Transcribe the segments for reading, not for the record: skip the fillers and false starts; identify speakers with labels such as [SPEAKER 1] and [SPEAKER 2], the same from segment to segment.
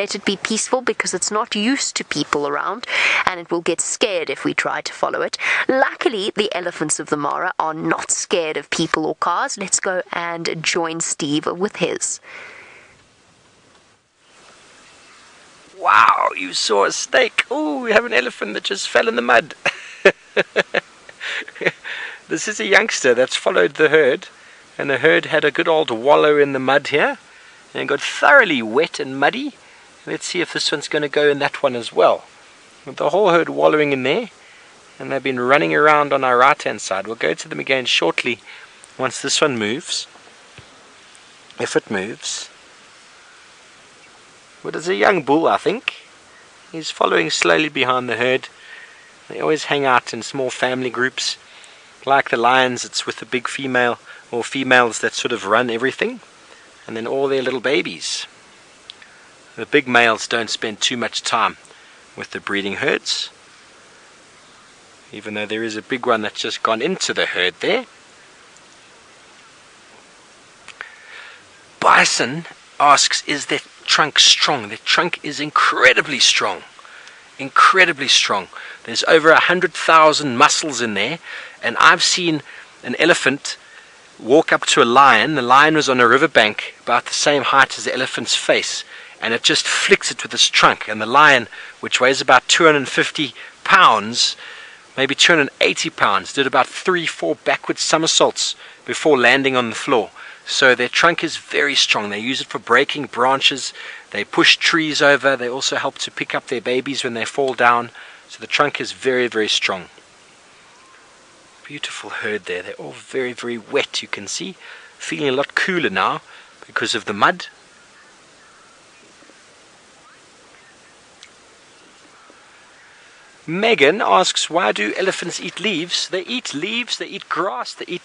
[SPEAKER 1] Let it be peaceful because it's not used to people around and it will get scared if we try to follow it. Luckily, the elephants of the Mara are not scared of people or cars. Let's go and join Steve with his.
[SPEAKER 2] Wow, you saw a snake. Oh, we have an elephant that just fell in the mud. This is a youngster that's followed the herd, and the herd had a good old wallow in the mud here and got thoroughly wet and muddy. Let's see if this one's going to go in that one as well. With the whole herd wallowing in there, and they've been running around on our right hand side. We'll go to them again shortly once this one moves. If it moves. Well, it's a young bull, I think. He's following slowly behind the herd. They always hang out in small family groups. Like the lions, it's with the big female or females that sort of run everything. And then all their little babies. The big males don't spend too much time with the breeding herds, even though there is a big one that's just gone into the herd there. Bison asks, is their trunk strong? Their trunk is incredibly strong. Incredibly strong. There's over 100,000 muscles in there, and I've seen an elephant walk up to a lion. The lion was on a riverbank about the same height as the elephant's face, and it just flicks it with its trunk, and the lion, which weighs about 250 pounds, maybe 280 pounds, did about 3-4 backward somersaults before landing on the floor. So their trunk is very strong. They use it for breaking branches, they push trees over, they also help to pick up their babies when they fall down. So the trunk is very, very strong. Beautiful herd there. They're all very, very wet, you can see. Feeling a lot cooler now because of the mud. Megan asks, why do elephants eat leaves? They eat leaves, they eat grass, they eat...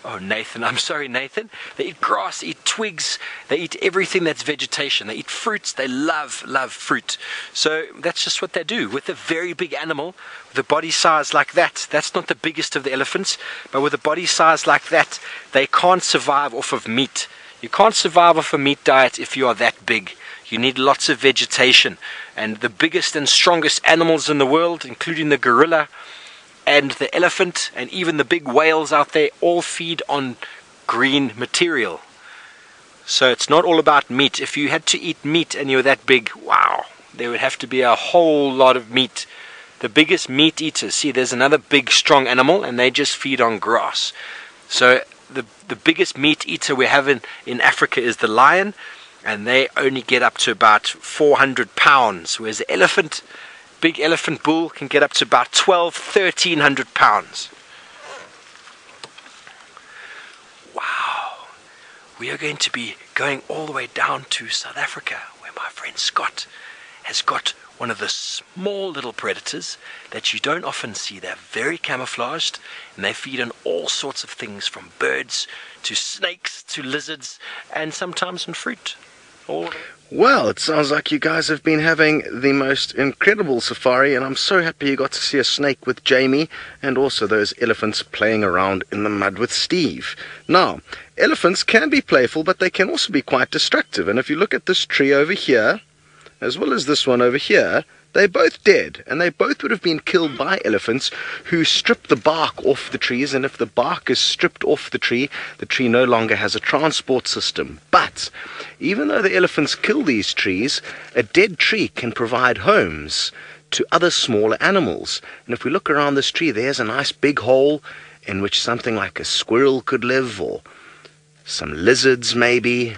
[SPEAKER 2] Oh, Nathan, I'm sorry, Nathan. They eat grass, they eat twigs, they eat everything that's vegetation. They eat fruits, they love fruit. So that's just what they do. With a very big animal, with a body size like that, that's not the biggest of the elephants, but with a body size like that, they can't survive off of meat. You can't survive off a meat diet if you are that big. You need lots of vegetation. And the biggest and strongest animals in the world, including the gorilla and the elephant and even the big whales out there, all feed on green material. So it's not all about meat. If you had to eat meat and you're that big, wow, there would have to be a whole lot of meat. The biggest meat eaters, see, there's another big strong animal and they just feed on grass. So the biggest meat eater we have in Africa is the lion, and they only get up to about 400 pounds, whereas the elephant, big elephant bull, can get up to about 1,300 pounds. Wow. We are going to be going all the way down to South Africa, where my friend Scott has got one of the small little predators that you don't often see. They're very camouflaged, and they feed on all sorts of things, from birds to snakes to lizards, and sometimes on fruit.
[SPEAKER 3] Well, it sounds like you guys have been having the most incredible safari, and I'm so happy you got to see a snake with Jamie, and also those elephants playing around in the mud with Steve. Now, elephants can be playful, but they can also be quite destructive, and if you look at this tree over here, as well as this one over here, they're both dead, and they both would have been killed by elephants who stripped the bark off the trees, and if the bark is stripped off the tree no longer has a transport system. But even though the elephants kill these trees, a dead tree can provide homes to other smaller animals. And if we look around this tree, there's a nice big hole in which something like a squirrel could live, or some lizards maybe.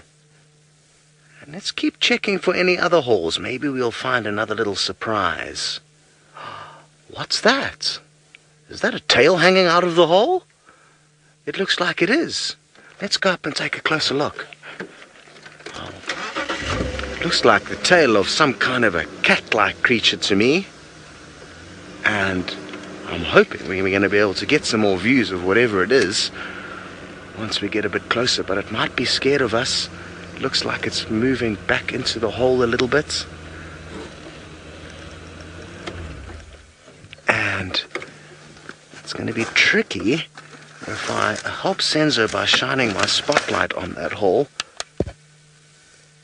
[SPEAKER 3] And let's keep checking for any other holes. Maybe we'll find another little surprise. What's that? Is that a tail hanging out of the hole? It looks like it is. Let's go up and take a closer look. It looks like the tail of some kind of a cat-like creature to me. And I'm hoping we're going to be able to get some more views of whatever it is once we get a bit closer, but it might be scared of us. It looks like it's moving back into the hole a little bit. And it's going to be tricky if I help Senzo by shining my spotlight on that hole.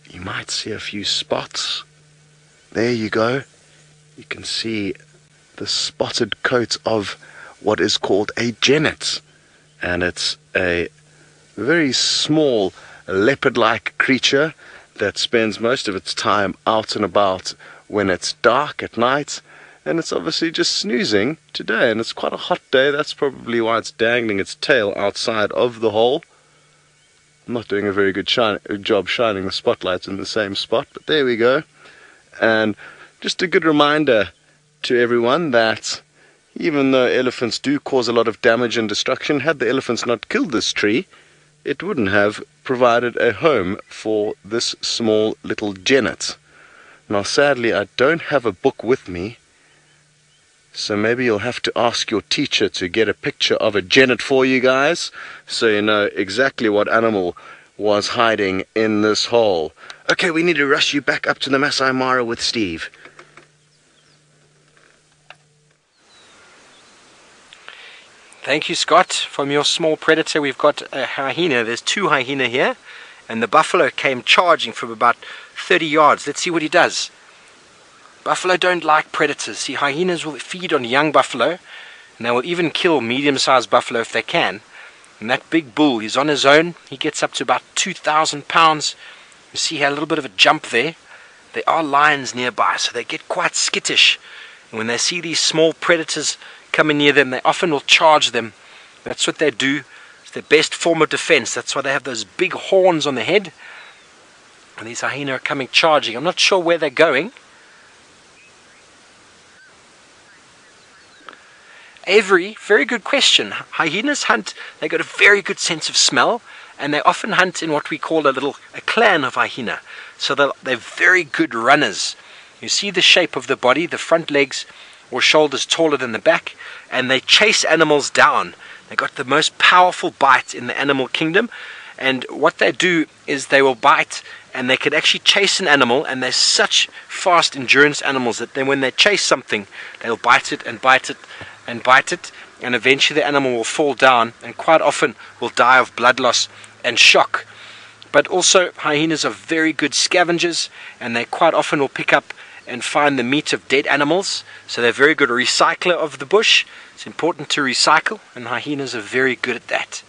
[SPEAKER 3] You might see a few spots There you go. You can see the spotted coat of what is called a genet. And it's a very small leopard-like creature that spends most of its time out and about when it's dark at night. And it's obviously just snoozing today, and it's quite a hot day. That's probably why it's dangling its tail outside of the hole. I'm not doing a very good job shining the spotlight in the same spot, but there we go. And just a good reminder to everyone that even though elephants do cause a lot of damage and destruction, had the elephants not killed this tree, it wouldn't have provided a home for this small little genet. Now sadly I don't have a book with me, so maybe you'll have to ask your teacher to get a picture of a genet for you guys, so you know exactly what animal was hiding in this hole. Okay, we need to rush you back up to the Masai Mara with Steve.
[SPEAKER 2] Thank you, Scott. From your small predator, we've got a hyena. There's 2 hyena here, and the buffalo came charging from about 30 yards. Let's see what he does. Buffalo don't like predators. See, hyenas will feed on young buffalo, and they will even kill medium-sized buffalo if they can. And that big bull, he's on his own. He gets up to about 2,000 pounds. You see here a little bit of a jump there. There are lions nearby, so they get quite skittish. And when they see these small predators coming near them, they often will charge them. That's what they do. It's their best form of defense. That's why they have those big horns on the head. And these hyena are coming charging. I'm not sure where they're going. Avery, very good question. Hyenas hunt, they got a very good sense of smell, and they often hunt in what we call a clan of hyena. So they're very good runners. You see the shape of the body, the front legs or shoulders taller than the back, and they chase animals down. They got the most powerful bite in the animal kingdom, and what they do is they will bite, and they can actually chase an animal, and they're such fast endurance animals that then when they chase something, they'll bite it and bite it and bite it, and eventually the animal will fall down and quite often will die of blood loss and shock. But also hyenas are very good scavengers, and they quite often will pick up and find the meat of dead animals, so they're very good recycler of the bush. It's important to recycle, and hyenas are very good at that.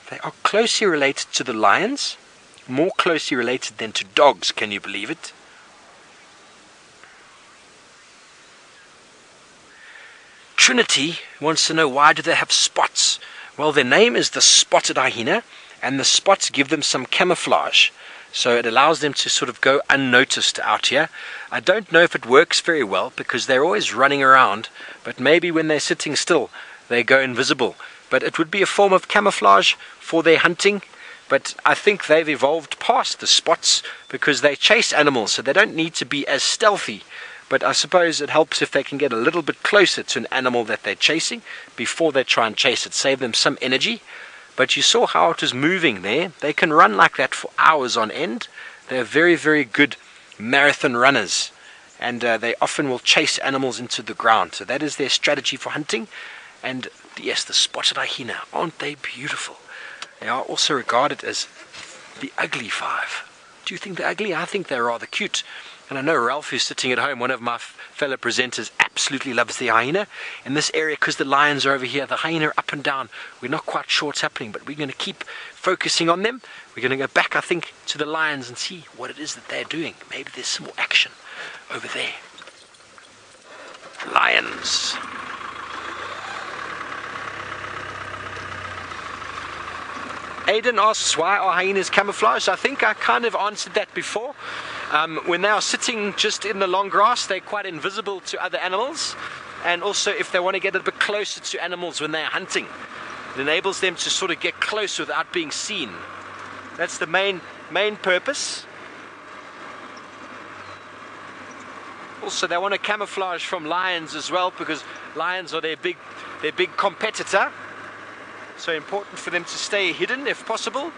[SPEAKER 2] They are closely related to the lions, more closely related than to dogs, can you believe it? Trinity wants to know, why do they have spots? Well, their name is the spotted hyena, and the spots give them some camouflage. So it allows them to sort of go unnoticed out here. I don't know if it works very well because they're always running around, but maybe when they're sitting still, they go invisible. But it would be a form of camouflage for their hunting. But I think they've evolved past the spots because they chase animals, so they don't need to be as stealthy. But I suppose it helps if they can get a little bit closer to an animal that they're chasing before they try and chase it, save them some energy. But you saw how it was moving there. They can run like that for hours on end. They're very, very good marathon runners, and they often will chase animals into the ground. So that is their strategy for hunting. And yes, the spotted hyena, aren't they beautiful? They are also regarded as the ugly 5. Do you think they're ugly? I think they're rather cute. And I know Ralph, who's sitting at home, one of my fellow presenters, absolutely loves the hyena. In this area, because the lions are over here, the hyena are up and down. We're not quite sure what's happening, but we're going to keep focusing on them. We're going to go back, I think, to the lions and see what it is that they're doing. Maybe there's some more action over there. Lions. Aidan asks, why are hyenas camouflaged? I think I kind of answered that before. When they are sitting just in the long grass, they're quite invisible to other animals. And also if they want to get a bit closer to animals when they're hunting, it enables them to sort of get close without being seen. That's the main purpose. Also, they want to camouflage from lions as well, because lions are their big competitor. So important for them to stay hidden if possible.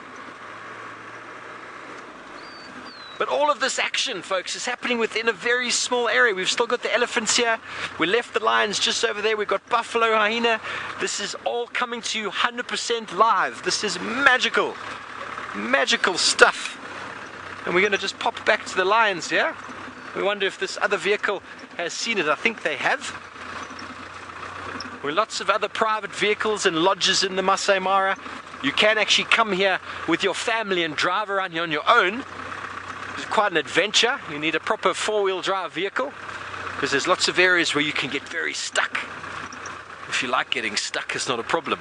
[SPEAKER 2] But all of this action, folks, is happening within a very small area. We've still got the elephants here. We left the lions just over there. We've got buffalo, hyena. This is all coming to you 100% live. This is magical, magical stuff. And we're going to just pop back to the lions here. We wonder if this other vehicle has seen it. I think they have. There are lots of other private vehicles and lodges in the Masai Mara. You can actually come here with your family and drive around here on your own. It's quite an adventure. You need a proper four-wheel drive vehicle because there's lots of areas where you can get very stuck. If you like getting stuck, it's not a problem.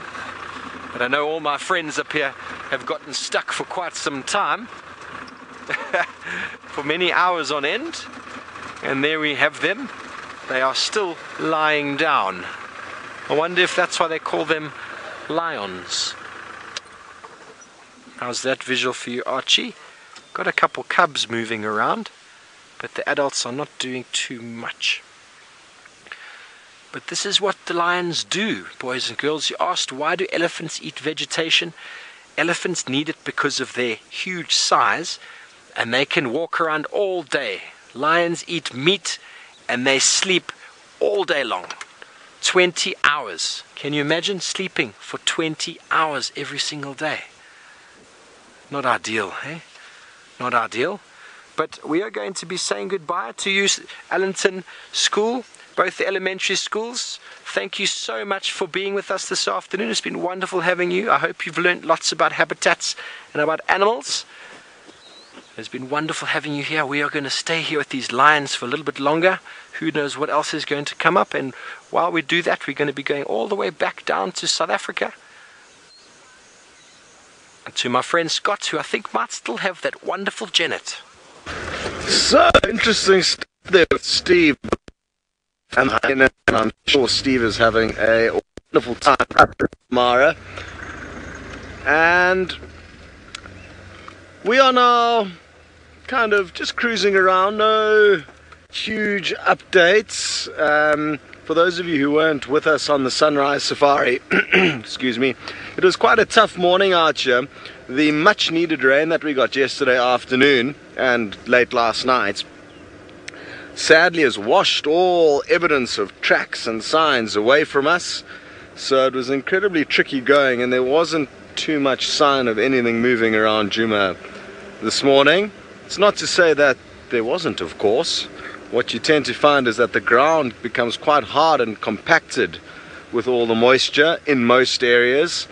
[SPEAKER 2] But I know all my friends up here have gotten stuck for quite some time, for many hours on end. And there we have them. They are still lying down. I wonder if that's why they call them lions. How's that visual for you, Archie? Got a couple cubs moving around, but the adults are not doing too much. But this is what the lions do, boys and girls. You asked, why do elephants eat vegetation? Elephants need it because of their huge size, and they can walk around all day. Lions eat meat, and they sleep all day long. 20 hours. Can you imagine sleeping for 20 hours every single day? Not ideal, eh? Not ideal. But we are going to be saying goodbye to you, Allenton School, both the elementary schools. Thank you so much for being with us this afternoon. It's been wonderful having you. I hope you've learned lots about habitats and about animals. It's been wonderful having you here. We are going to stay here with these lions for a little bit longer. Who knows what else is going to come up. And while we do that, we're going to be going all the way back down to South Africa. And to my friend Scott, who I think might still have that wonderful Janet.
[SPEAKER 3] So interesting stuff there with Steve. And I'm sure Steve is having a wonderful time at Mara. And we are now kind of just cruising around, no huge updates. For those of you who weren't with us on the sunrise safari, excuse me, it was quite a tough morning out here. The much needed rain that we got yesterday afternoon and late last night sadly has washed all evidence of tracks and signs away from us, so it was incredibly tricky going, and there wasn't too much sign of anything moving around Djuma this morning. It's not to say that there wasn't, of course. What you tend to find is that the ground becomes quite hard and compacted with all the moisture in most areas,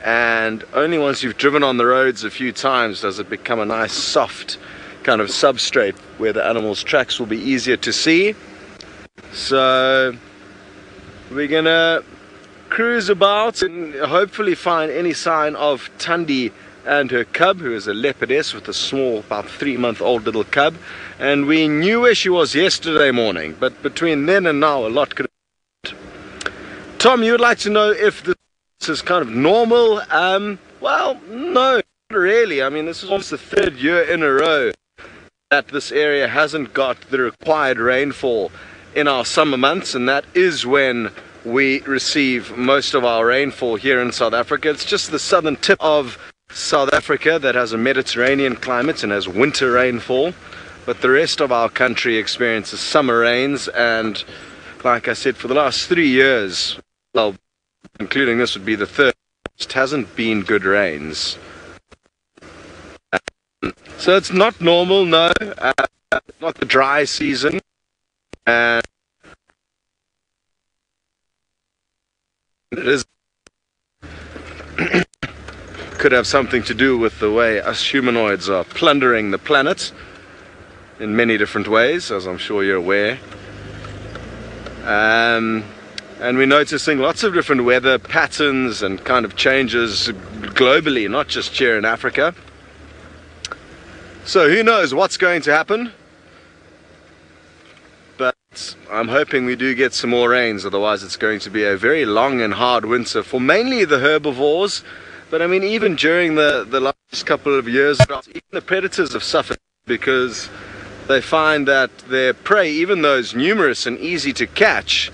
[SPEAKER 3] and only once you've driven on the roads a few times does it become a nice soft kind of substrate where the animals' tracks will be easier to see. So we're gonna cruise about and hopefully find any sign of Thandi and her cub, who is a leopardess with a small, about 3-month-old little cub. And we knew where she was yesterday morning, but between then and now a lot could have happened. Tom, you would like to know if this is kind of normal? Well, no, not really. I mean, this is almost the 3rd year in a row that this area hasn't got the required rainfall in our summer months, and that is when we receive most of our rainfall here in South Africa. It's just the southern tip of South Africa that has a Mediterranean climate and has winter rainfall, but the rest of our country experiences summer rains. And like I said, for the last 3 years, well, including this would be the 3rd, it hasn't been good rains. So it's not normal, no, not the dry season, and it is could have something to do with the way us humanoids are plundering the planet in many different ways, as I'm sure you're aware. And we're noticing lots of different weather patterns and kind of changes globally, not just here in Africa. So who knows what's going to happen, but I'm hoping we do get some more rains, otherwise it's going to be a very long and hard winter for mainly the herbivores. But I mean, even during the last couple of years, even the predators have suffered because they find that their prey, even those numerous and easy to catch,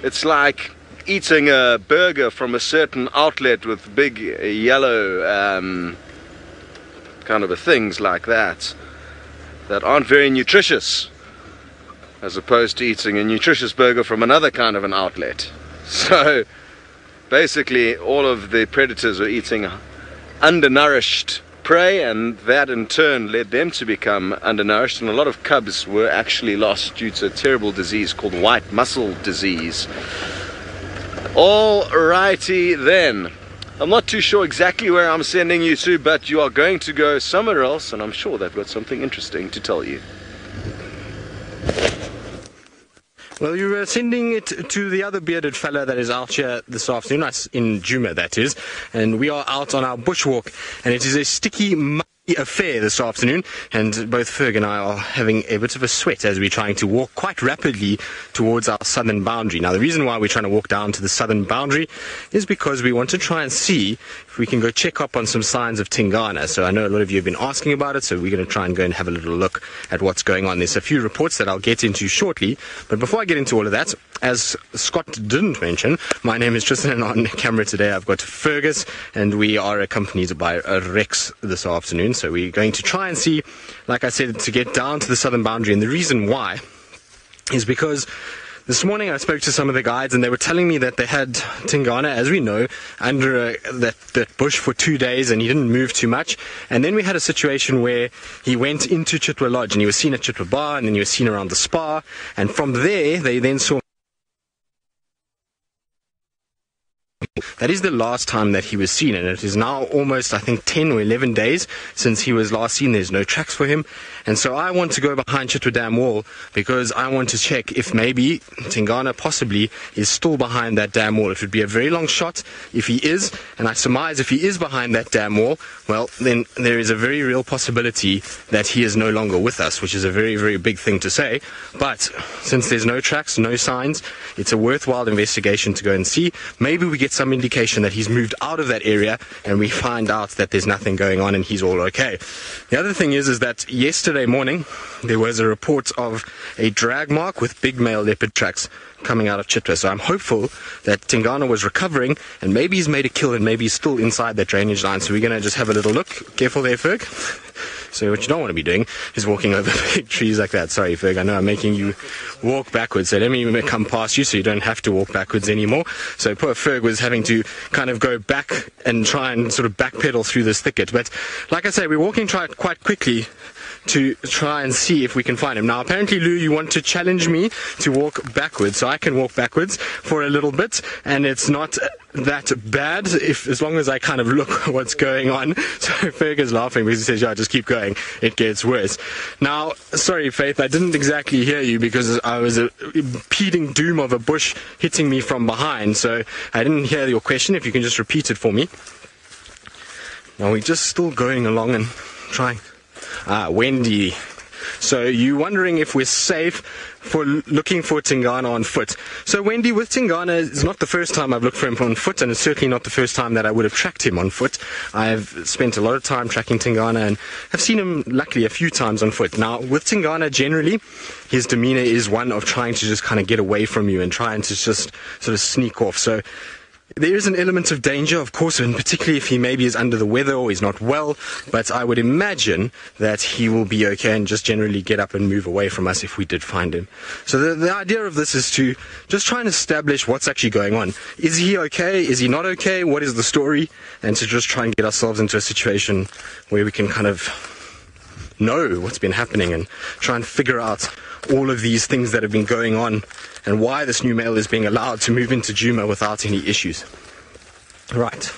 [SPEAKER 3] it's like eating a burger from a certain outlet with big yellow kind of things like that aren't very nutritious, as opposed to eating a nutritious burger from another kind of an outlet. So basically all of the predators are eating undernourished prey, and that in turn led them to become undernourished, and a lot of cubs were actually lost due to a terrible disease called white mussel disease. Alrighty then. I'm not too sure exactly where I'm sending you to, but you are going to go somewhere else, and I'm sure they've got something interesting to tell you.
[SPEAKER 4] Well, you were sending it to the other bearded fella that is out here this afternoon, us in Djuma that is, and we are out on our bushwalk, and it is a sticky, muddy affair this afternoon, and both Ferg and I are having a bit of a sweat as we're trying to walk quite rapidly towards our southern boundary. Now, the reason why we're trying to walk down to the southern boundary is because we want to try and see if we can go check up on some signs of Tingana. So I know a lot of you have been asking about it, so we're going to try and go and have a little look at what's going on. There's a few reports that I'll get into shortly, but before I get into all of that, as Scott didn't mention, my name is Tristan, and on camera today I've got Fergus, and we are accompanied by Rex this afternoon. So we're going to try and see, like I said, to get down to the southern boundary, and the reason why is because this morning I spoke to some of the guides, and they were telling me that they had Tingana, as we know, under that bush for 2 days, and he didn't move too much. And then we had a situation where he went into Chitwa Lodge, and he was seen at Chitwa Bar, and then he was seen around the spa, and from there they then saw. That is the last time that he was seen, and it is now almost, I think, 10 or 11 days since he was last seen. There's no tracks for him, and so I want to go behind Chitwa Dam wall because I want to check if maybe Tingana possibly is still behind that dam wall. It would be a very long shot if he is, and I surmise if he is behind that dam wall, well, then there is a very real possibility that he is no longer with us, which is a very, very big thing to say. But since there's no tracks, no signs, it's a worthwhile investigation to go and see. Maybe we get some indication that he's moved out of that area, and we find out that there's nothing going on and he's all okay. The other thing is that yesterday morning there was a report of a drag mark with big male leopard tracks coming out of Chitwa. So I'm hopeful that Tingana was recovering, and maybe he's made a kill, and maybe he's still inside that drainage line. So we're going to just have a little look. Careful there, Ferg. So what you don't want to be doing is walking over big trees like that. Sorry, Ferg, I know I'm making you walk backwards. So let me come past you so you don't have to walk backwards anymore. So poor Ferg was having to kind of go back and try and sort of backpedal through this thicket. But like I say, we're walking quite quickly to try and see if we can find him. Now, apparently, Lou, you want to challenge me to walk backwards, so I can walk backwards for a little bit, and it's not that bad as long as I kind of look what's going on. So Ferg is laughing because he says, yeah, just keep going, it gets worse. Now, sorry, Faith, I didn't exactly hear you because I was a impeding doom of a bush hitting me from behind, so I didn't hear your question. If you can just repeat it for me. Now, we're just still going along and trying. Wendy. So you're wondering if we're safe for looking for Tingana on foot. So Wendy, with Tingana, it's not the first time I've looked for him on foot, and it's certainly not the first time that I would have tracked him on foot. I've spent a lot of time tracking Tingana and have seen him, luckily, a few times on foot. Now, with Tingana, generally, his demeanor is one of trying to just kind of get away from you and trying to just sort of sneak off. So there is an element of danger, of course, and particularly if he maybe is under the weather or he's not well, but I would imagine that he will be okay and just generally get up and move away from us if we did find him. So the idea of this is to just try and establish what's actually going on. Is he okay? Is he not okay? What is the story? And to just try and get ourselves into a situation where we can kind of know what's been happening and try and figure out all of these things that have been going on and why this new male is being allowed to move into Djuma without any issues. Right.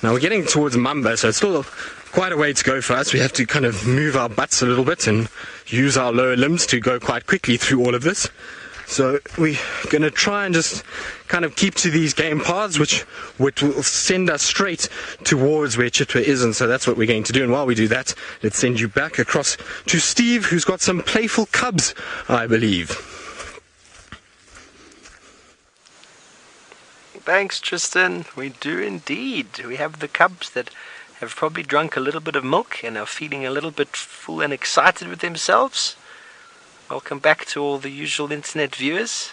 [SPEAKER 4] Now we're getting towards Mamba, so it's still quite a way to go for us. We have to kind of move our butts a little bit and use our lower limbs to go quite quickly through all of this. So we're going to try and just kind of keep to these game paths, which will send us straight towards where Chitwa is, and so that's what we're going to do. And while we do that, let's send you back across to Steve, who's got some playful cubs, I believe.
[SPEAKER 2] Thanks, Tristan. We do indeed. We have the cubs that have probably drunk a little bit of milk and are feeling a little bit full and excited with themselves. Welcome back to all the usual internet viewers.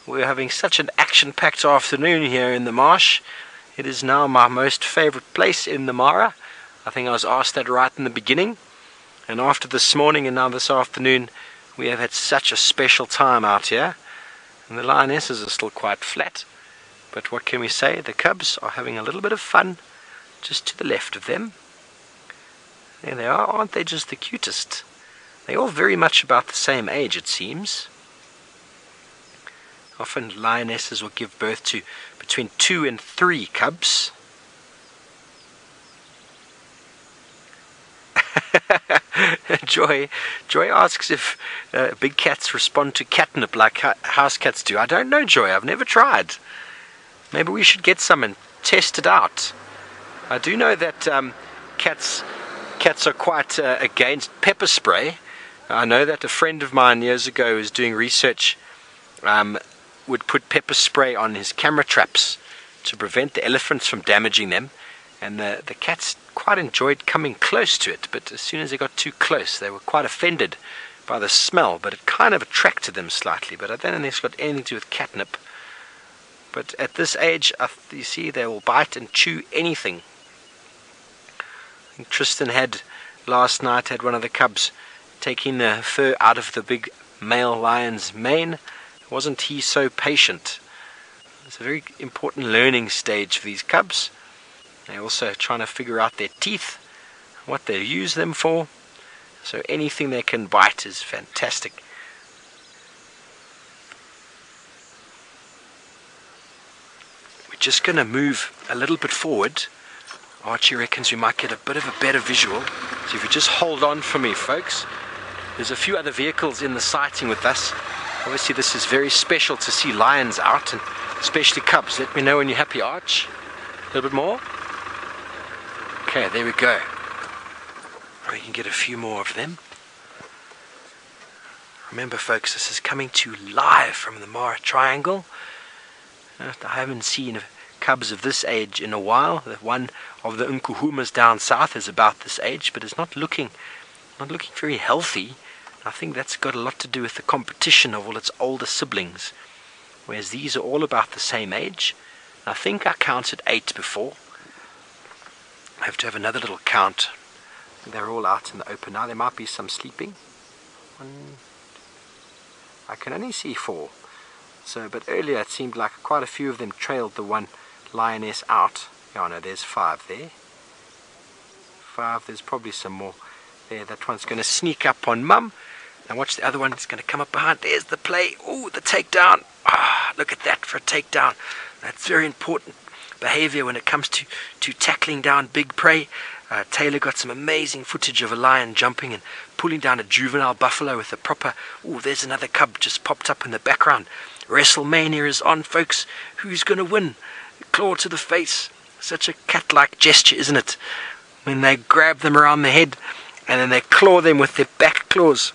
[SPEAKER 2] We're having such an action-packed afternoon here in the marsh. It is now my most favorite place in the Mara. I think I was asked that right in the beginning. And after this morning and now this afternoon, we have had such a special time out here. And the lionesses are still quite flat. But what can we say? The cubs are having a little bit of fun just to the left of them. There they are. Aren't they just the cutest? They're all very much about the same age, it seems. Often lionesses will give birth to between 2 and 3 cubs. Joy asks if big cats respond to catnip like house cats do. I don't know, Joy. I've never tried. Maybe we should get some and test it out. I do know that cats are quite against pepper spray. I know that a friend of mine years ago was doing research, would put pepper spray on his camera traps to prevent the elephants from damaging them, and the cats quite enjoyed coming close to it, but as soon as they got too close they were quite offended by the smell, but it kind of attracted them slightly. But I don't think it's got anything to do with catnip. But at this age, you see, they will bite and chew anything. I think Tristan last night had one of the cubs taking the fur out of the big male lion's mane. Wasn't he so patient? It's a very important learning stage for these cubs. They're also trying to figure out their teeth, what they use them for. So anything they can bite is fantastic. We're just going to move a little bit forward. Archie reckons we might get a bit of a better visual. So if you just hold on for me, folks. There's a few other vehicles in the sighting with us. Obviously this is very special to see lions out, and especially cubs. Let me know when you're happy, Arch. A little bit more. Okay, there we go. We can get a few more of them. Remember, folks, this is coming to you live from the Mara Triangle. I haven't seen cubs of this age in a while. The one of the Nkuhumas down south is about this age, but it's not looking very healthy. I think that's got a lot to do with the competition of all its older siblings, whereas these are all about the same age. I think I counted 8 before. I have to have another little count. They're all out in the open now. There might be some sleeping. I can only see 4. But earlier it seemed like quite a few of them trailed the one lioness out. Yeah, no, there's 5 there. 5, there's probably some more there. That one's going to sneak up on Mum. Now watch the other one. It's going to come up behind. There's the play. Oh, the takedown. Look at that for a takedown. That's very important behavior when it comes to tackling down big prey. Taylor got some amazing footage of a lion jumping and pulling down a juvenile buffalo with a proper... Oh, there's another cub just popped up in the background. WrestleMania is on, folks. Who's going to win? Claw to the face. Such a cat-like gesture, isn't it? When they grab them around the head and then they claw them with their back claws.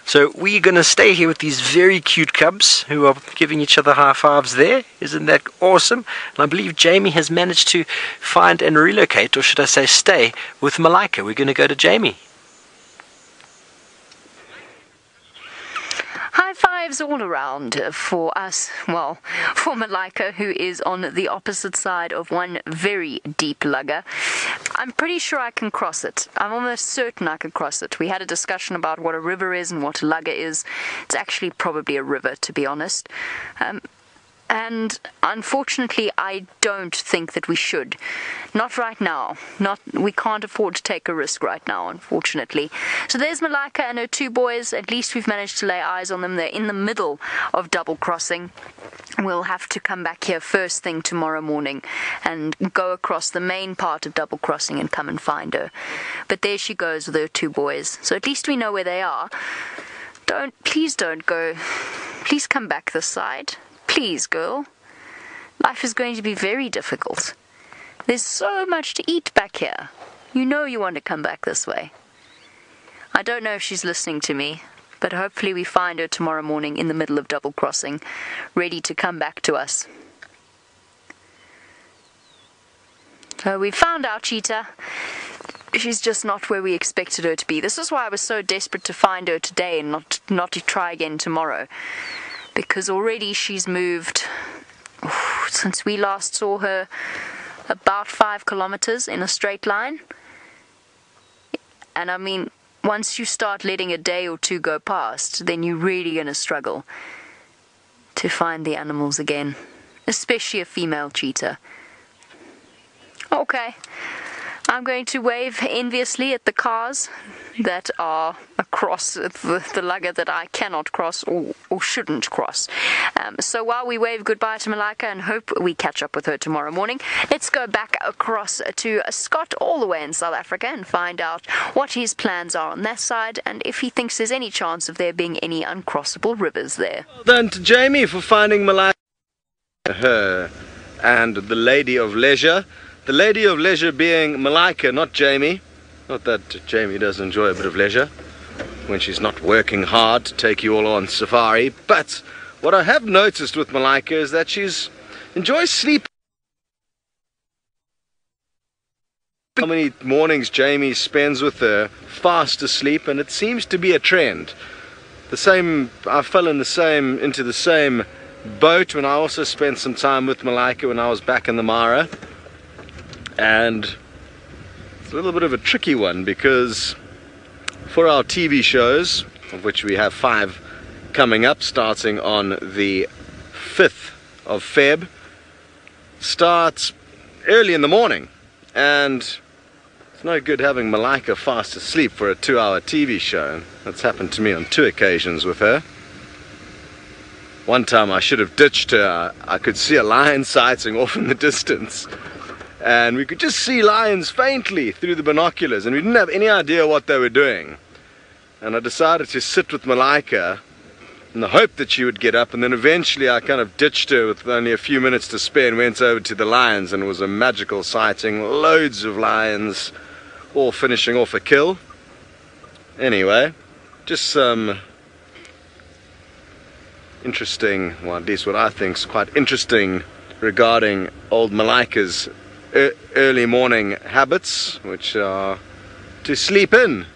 [SPEAKER 2] So we're going to stay here with these very cute cubs who are giving each other high fives there. Isn't that awesome? And I believe Jamie has managed to find and relocate, or should I say stay, with Malika. We're going to go to Jamie.
[SPEAKER 1] High fives all around for us, well, for Malika, who is on the opposite side of one very deep lugger. I'm pretty sure I can cross it. I'm almost certain I can cross it. We had a discussion about what a river is and what a lugger is. It's actually probably a river, to be honest. And unfortunately, I don't think that we should. Not right now. We can't afford to take a risk right now, unfortunately. So there's Malika and her 2 boys. At least we've managed to lay eyes on them. They're in the middle of double crossing. We'll have to come back here first thing tomorrow morning and go across the main part of double crossing and come and find her. But there she goes with her 2 boys. So at least we know where they are. Please don't go. Please come back this side. Please, girl. Life is going to be very difficult. There's so much to eat back here. You know you want to come back this way. I don't know if she's listening to me, but hopefully we find her tomorrow morning in the middle of double crossing, ready to come back to us. So we found our cheetah. She's just not where we expected her to be. This is why I was so desperate to find her today and not to try again tomorrow. Because already she's moved, since we last saw her, about 5 kilometers in a straight line. And I mean, once you start letting a day or 2 go past, then you're really going to struggle to find the animals again, especially a female cheetah. Okay, I'm going to wave enviously at the cars that are across the lugger that I cannot cross or shouldn't cross. So while we wave goodbye to Malika and hope we catch up with her tomorrow morning, let's go back across to Scott all the way in South Africa and find out what his plans are on that side and if he thinks there's any chance of there being any uncrossable rivers there.
[SPEAKER 3] Well done to Jamie for finding Malika, her and the Lady of Leisure. The Lady of Leisure being Malika, not Jamie. Not that Jamie does enjoy a bit of leisure when she's not working hard to take you all on safari. But what I have noticed with Malika is that she's enjoys sleep. How many mornings Jamie spends with her fast asleep, and it seems to be a trend. I fell into the same boat when I also spent some time with Malika when I was back in the Mara. And it's a little bit of a tricky one because for our TV shows, of which we have 5 coming up, starting on the 5th of Feb, starts early in the morning, and it's no good having Malika fast asleep for a 2-hour TV show. That's happened to me on 2 occasions with her. One time I should have ditched her. I could see a lion sighting off in the distance, and we could just see lions faintly through the binoculars, and we didn't have any idea what they were doing. And I decided to sit with Malika in the hope that she would get up, and then eventually I kind of ditched her with only a few minutes to spare and went over to the lions, and it was a magical sighting. Loads of lions, all finishing off a kill. Anyway, just some interesting, well, at least what I think is quite interesting regarding old Malika's early morning habits, which are to sleep in.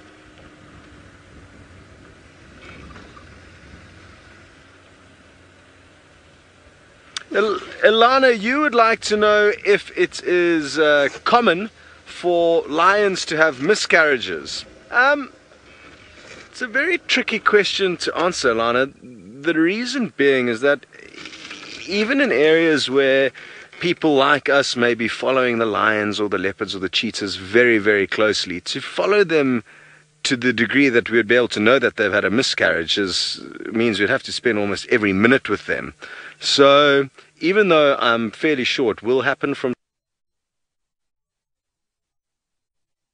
[SPEAKER 3] Ilana, you would like to know if it is common for lions to have miscarriages. It's a very tricky question to answer, Ilana. The reason being is that even in areas where people like us may be following the lions or the leopards or the cheetahs very, very closely, to follow them to the degree that we'd be able to know that they've had a miscarriage means we'd have to spend almost every minute with them. So even though I'm fairly sure it will happen from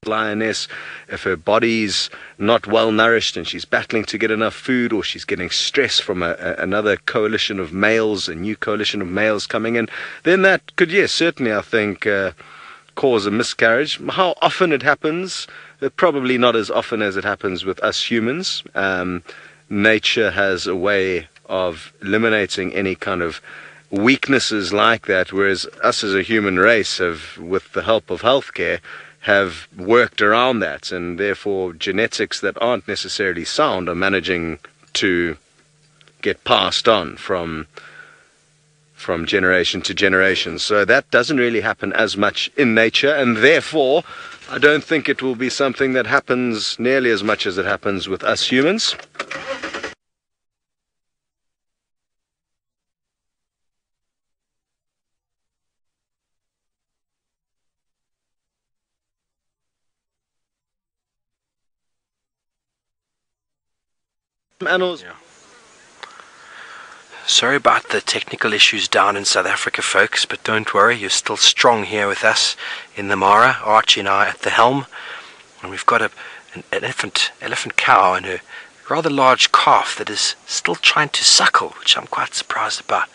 [SPEAKER 3] lioness, if her body's not well nourished and she's battling to get enough food, or she's getting stress from another coalition of males, a new coalition of males coming in, then that could, yes, certainly, I think, cause a miscarriage. How often it happens? Probably not as often as it happens with us humans. Nature has a way of eliminating any kind of weaknesses like that, whereas us as a human race have, with the help of healthcare, have worked around that, and therefore genetics that aren't necessarily sound are managing to get passed on from generation to generation. So that doesn't really happen as much in nature, and therefore I don't think it will be something that happens nearly as much as it happens with us humans. Animals.
[SPEAKER 2] Yeah. Sorry about the technical issues down in South Africa, folks, but don't worry, you're still strong here with us in the Mara, Archie and I at the helm, and we've got an elephant cow and a rather large calf that is still trying to suckle, which I'm quite surprised about.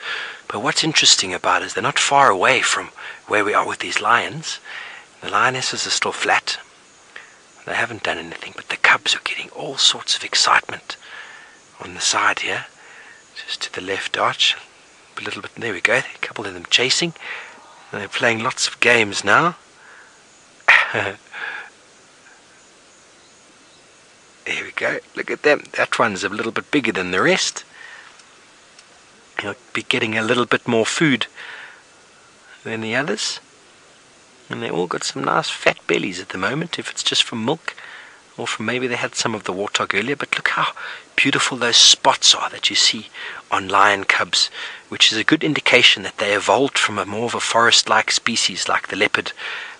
[SPEAKER 2] But what's interesting about it is they're not far away from where we are with these lions. The lionesses are still flat. They haven't done anything, but the cubs are getting all sorts of excitement on the side here, just to the left, Arch, a little bit. There we go, a couple of them chasing, and they're playing lots of games now. There we go, look at them. That one's a little bit bigger than the rest. He'll be getting a little bit more food than the others, and they all got some nice fat bellies at the moment, if it's just from milk or from maybe they had some of the warthog earlier, but look how beautiful those spots are that you see on lion cubs, which is a good indication that they evolved from a more of a forest-like species like the leopard.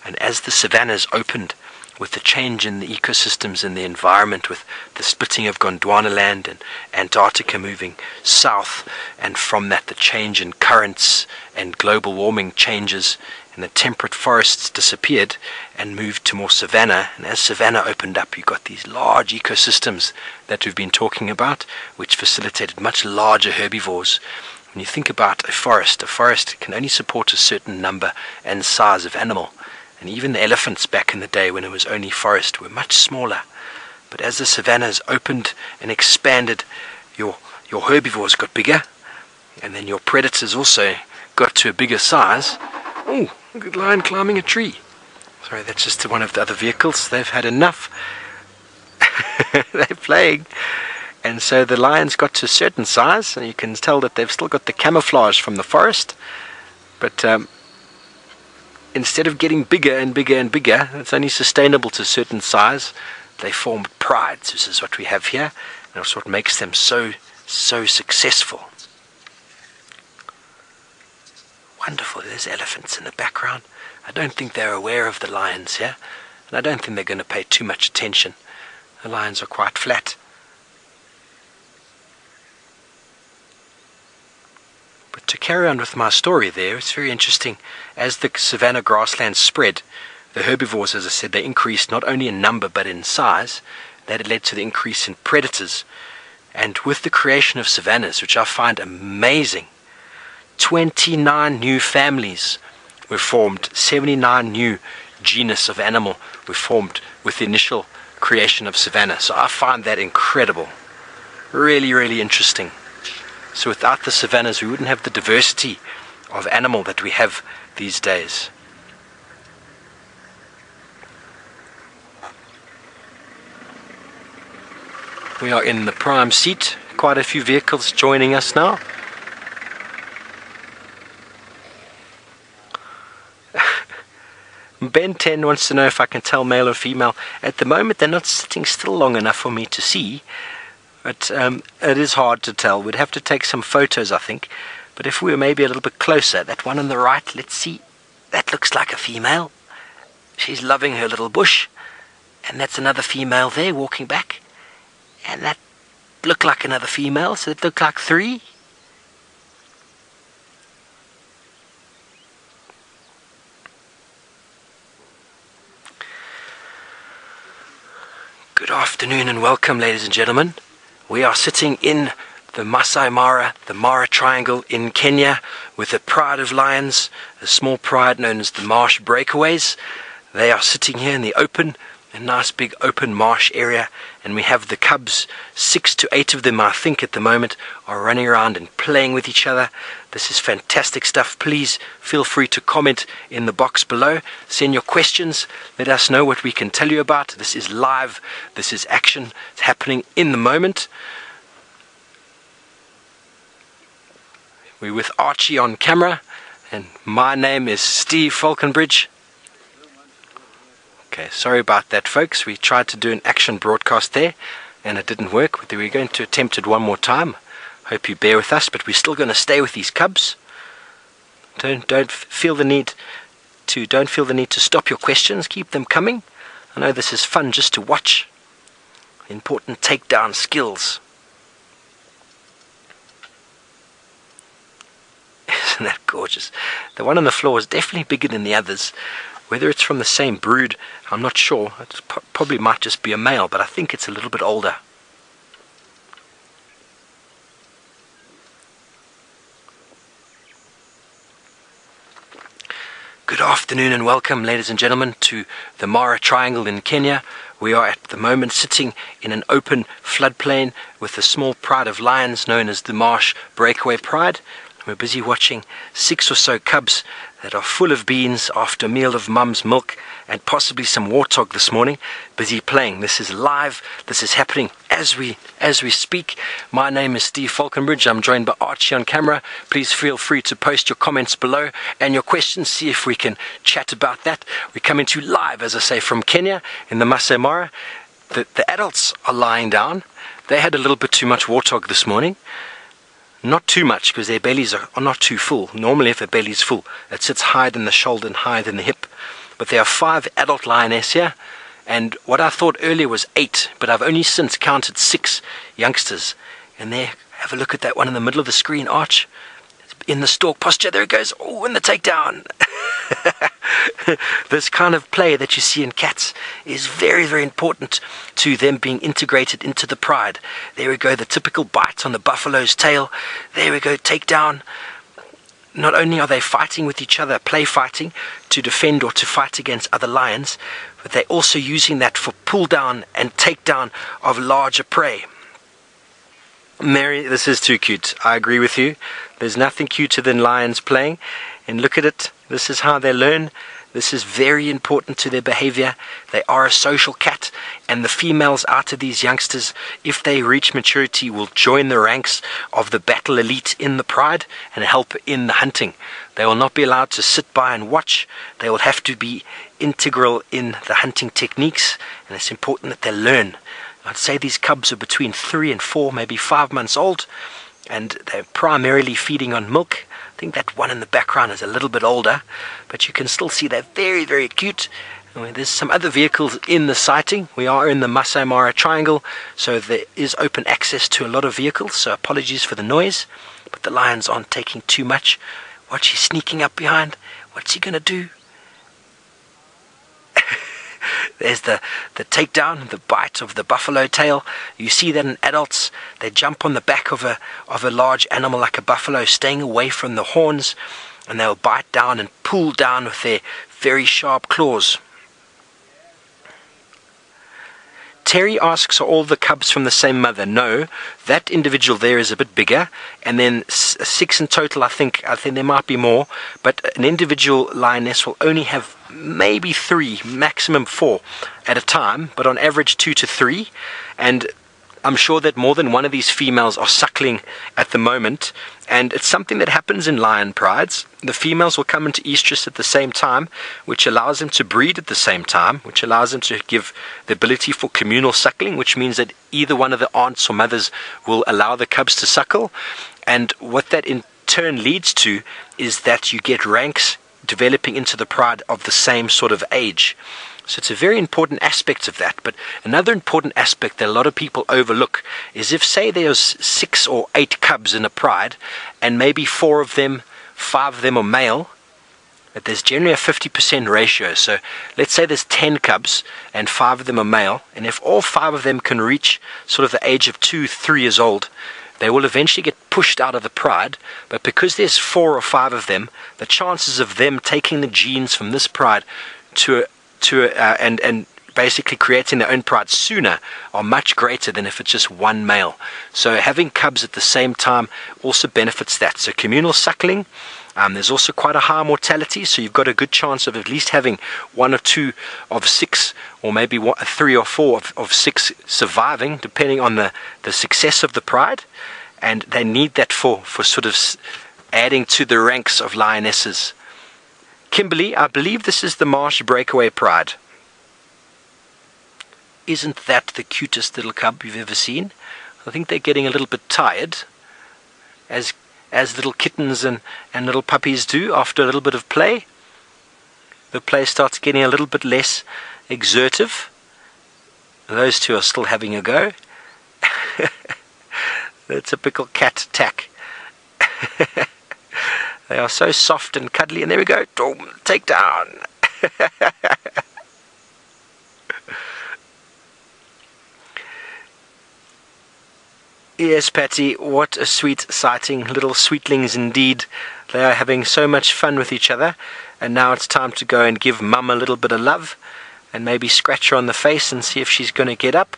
[SPEAKER 2] And as the savannas opened with the change in the ecosystems and the environment, with the splitting of Gondwana land and Antarctica moving south, and from that the change in currents and global warming changes, and the temperate forests disappeared and moved to more savanna. And as savanna opened up, you got these large ecosystems that we've been talking about, which facilitated much larger herbivores. When you think about a forest can only support a certain number and size of animal. And even the elephants back in the day when it was only forest were much smaller. But as the savannas opened and expanded, your herbivores got bigger, and then your predators also got to a bigger size. Oh, look at the lion climbing a tree. Sorry, that's just one of the other vehicles. They've had enough. They're playing. And so the lions got to a certain size, and you can tell that they've still got the camouflage from the forest. But instead of getting bigger and bigger and bigger, it's only sustainable to a certain size. They formed prides. This is what we have here. And that's what makes them so successful. Wonderful. There's elephants in the background. I don't think they're aware of the lions here, and I don't think they're going to pay too much attention. The lions are quite flat. But to carry on with my story there, it's very interesting. As the savanna grasslands spread, the herbivores, as I said, they increased not only in number but in size. That led to the increase in predators. And with the creation of savannas, which I find amazing, 29 new families were formed, 79 new genus of animal were formed with the initial creation of savanna. So I find that incredible. Really, really interesting. So without the savannas, we wouldn't have the diversity of animal that we have these days. We are in the prime seat. Quite a few vehicles joining us now. Ben 10 wants to know if I can tell male or female. At the moment, they're not sitting still long enough for me to see. But it is hard to tell. We'd have to take some photos, I think. But if we were maybe a little bit closer, that one on the right, let's see. That looks like a female. She's loving her little bush. And that's another female there walking back. And that looked like another female, so it looked like 3. Good afternoon and welcome, ladies and gentlemen. We are sitting in the Masai Mara, the Mara Triangle in Kenya, with a pride of lions, a small pride known as the marsh breakaways. They are sitting here in the open, a nice big open marsh area, and we have the cubs, 6 to 8 of them I think at the moment, are running around and playing with each other. This is fantastic stuff. Please feel free to comment in the box below. Send your questions. Let us know what we can tell you about. This is live. This is action. It's happening in the moment. We're with Archie on camera, and my name is Steve Falconbridge. Okay, sorry about that, folks. We tried to do an action broadcast there, and it didn't work. But we're going to attempt it one more time. Hope you bear with us, but we're still going to stay with these cubs. Don't feel the need to stop your questions. Keep them coming. I know this is fun just to watch. Important takedown skills. Isn't that gorgeous? The one on the floor is definitely bigger than the others. Whether it's from the same brood, I'm not sure. It probably might just be a male, but I think it's a little bit older. Good afternoon and welcome, ladies and gentlemen, to the Mara Triangle in Kenya. We are at the moment sitting in an open floodplain with a small pride of lions known as the Marsh Breakaway Pride. We're busy watching 6 or so cubs that are full of beans after a meal of mum's milk and possibly some warthog this morning, busy playing. This is live. This is happening as we speak. My name is Steve Falconbridge. I'm joined by Archie on camera. Please feel free to post your comments below and your questions. See if we can chat about that. We're coming to you live, as I say, from Kenya in the Masai Mara. The adults are lying down. They had a little bit too much warthog this morning. Not too much, because their bellies are not too full. Normally if a belly's full, it sits higher than the shoulder and higher than the hip. But there are 5 adult lioness here, and what I thought earlier was 8, but I've only since counted 6 youngsters. And there, have a look at that one in the middle of the screen, Arch. In the stalk posture, there it goes. Oh, in the takedown. This kind of play that you see in cats is very, very important to them being integrated into the pride. There we go, the typical bite on the buffalo's tail. There we go, takedown. Not only are they fighting with each other, play fighting, to defend or to fight against other lions, but they're also using that for pull down and takedown of larger prey. Mary, this is too cute. I agree with you. There's nothing cuter than lions playing. And look at it. This is how they learn. This is very important to their behavior. They are a social cat. And the females out of these youngsters, if they reach maturity, will join the ranks of the battle elite in the pride and help in the hunting. They will not be allowed to sit by and watch. They will have to be integral in the hunting techniques. And it's important that they learn. I'd say these cubs are between 3 and 4, maybe 5 months old, and they're primarily feeding on milk. I think that one in the background is a little bit older, but you can still see they're very, very cute. There's some other vehicles in the sighting. We are in the Masai Mara Triangle, so there is open access to a lot of vehicles, so apologies for the noise, but the lions aren't taking too much. Watch, he's sneaking up behind. What's he going to do? There's the takedown, the bite of the buffalo tail. You see that in adults. They jump on the back of a large animal like a buffalo, staying away from the horns, and they'll bite down and pull down with their very sharp claws. Terry asks, are all the cubs from the same mother? No, that individual there is a bit bigger, and then 6 in total. I think there might be more, but an individual lioness will only have maybe 3, maximum 4 at a time, but on average 2 to 3, and I'm sure that more than one of these females are suckling at the moment, and it's something that happens in lion prides. The females will come into estrus at the same time, which allows them to breed at the same time, which allows them to give the ability for communal suckling, which means that either one of the aunts or mothers will allow the cubs to suckle, and what that in turn leads to is that you get ranks developing into the pride of the same sort of age. So it's a very important aspect of that. But another important aspect that a lot of people overlook is if, say, there's 6 or 8 cubs in a pride, and maybe 4 of them, 5 of them are male, that there's generally a 50% ratio. So let's say there's 10 cubs and 5 of them are male, and if all 5 of them can reach sort of the age of 2, 3 years old, they will eventually get pushed out of the pride. But because there's 4 or 5 of them, the chances of them taking the genes from this pride and basically creating their own pride sooner are much greater than if it's just one male. So having cubs at the same time also benefits that. So communal suckling, there's also quite a high mortality, so you've got a good chance of at least having 1 or 2 of 6, or maybe 3 or 4 of 6 surviving, depending on the success of the pride. And they need that for sort of adding to the ranks of lionesses. Kimberly, I believe this is the Marsh Breakaway Pride. Isn't that the cutest little cub you've ever seen? I think they're getting a little bit tired, as little kittens and little puppies do after a little bit of play. The play starts getting a little bit less exertive. Those two are still having a go. The typical cat attack. They are so soft and cuddly, and there we go. Take down. Yes, Patty, what a sweet sighting. Little sweetlings indeed. They are having so much fun with each other, and now it's time to go and give Mum a little bit of love, and maybe scratch her on the face and see if she's going to get up.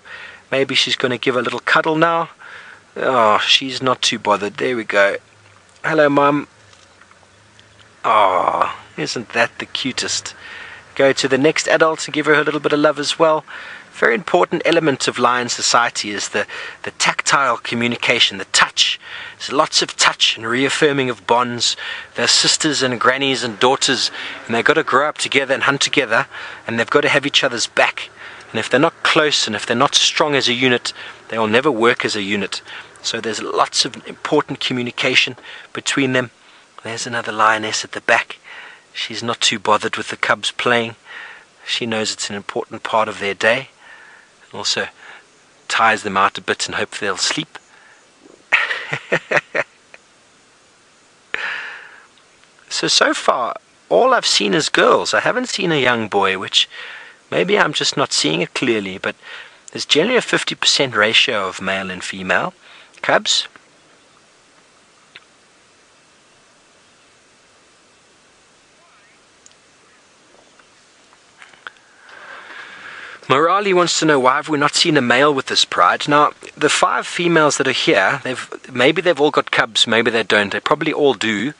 [SPEAKER 2] Maybe she's going to give a little cuddle now. Oh, she's not too bothered. There we go. Hello, Mum. Oh, isn't that the cutest? Go to the next adult and give her a little bit of love as well. Very important element of lion society is the tactile communication, the touch. There's lots of touch and reaffirming of bonds. They're sisters and grannies and daughters, and they've got to grow up together and hunt together, and they've got to have each other's back. And if they're not close and if they're not strong as a unit, they will never work as a unit. So there's lots of important communication between them. There's another lioness at the back. She's not too bothered with the cubs playing. She knows it's an important part of their day. Also tires them out a bit and hopes they'll sleep. So far, all I've seen is girls. I haven't seen a young boy, which maybe I'm just not seeing it clearly, but there's generally a 50% ratio of male and female cubs. Morali wants to know why have we not seen a male with this pride. Now, the 5 females that are here, maybe they've all got cubs, maybe they don't. They probably all do.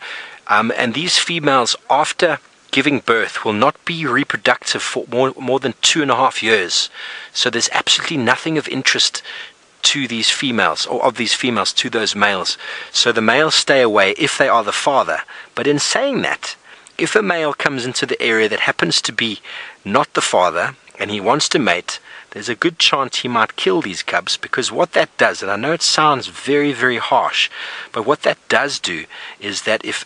[SPEAKER 2] And these females, after giving birth, will not be reproductive for more than 2.5 years. So there's absolutely nothing of interest to these females, or of these females to those males. So the males stay away if they are the father. But in saying that, if a male comes into the area that happens to be not the father, and he wants to mate, there's a good chance he might kill these cubs, because what that does, and I know it sounds very, very harsh, but what that does do is that if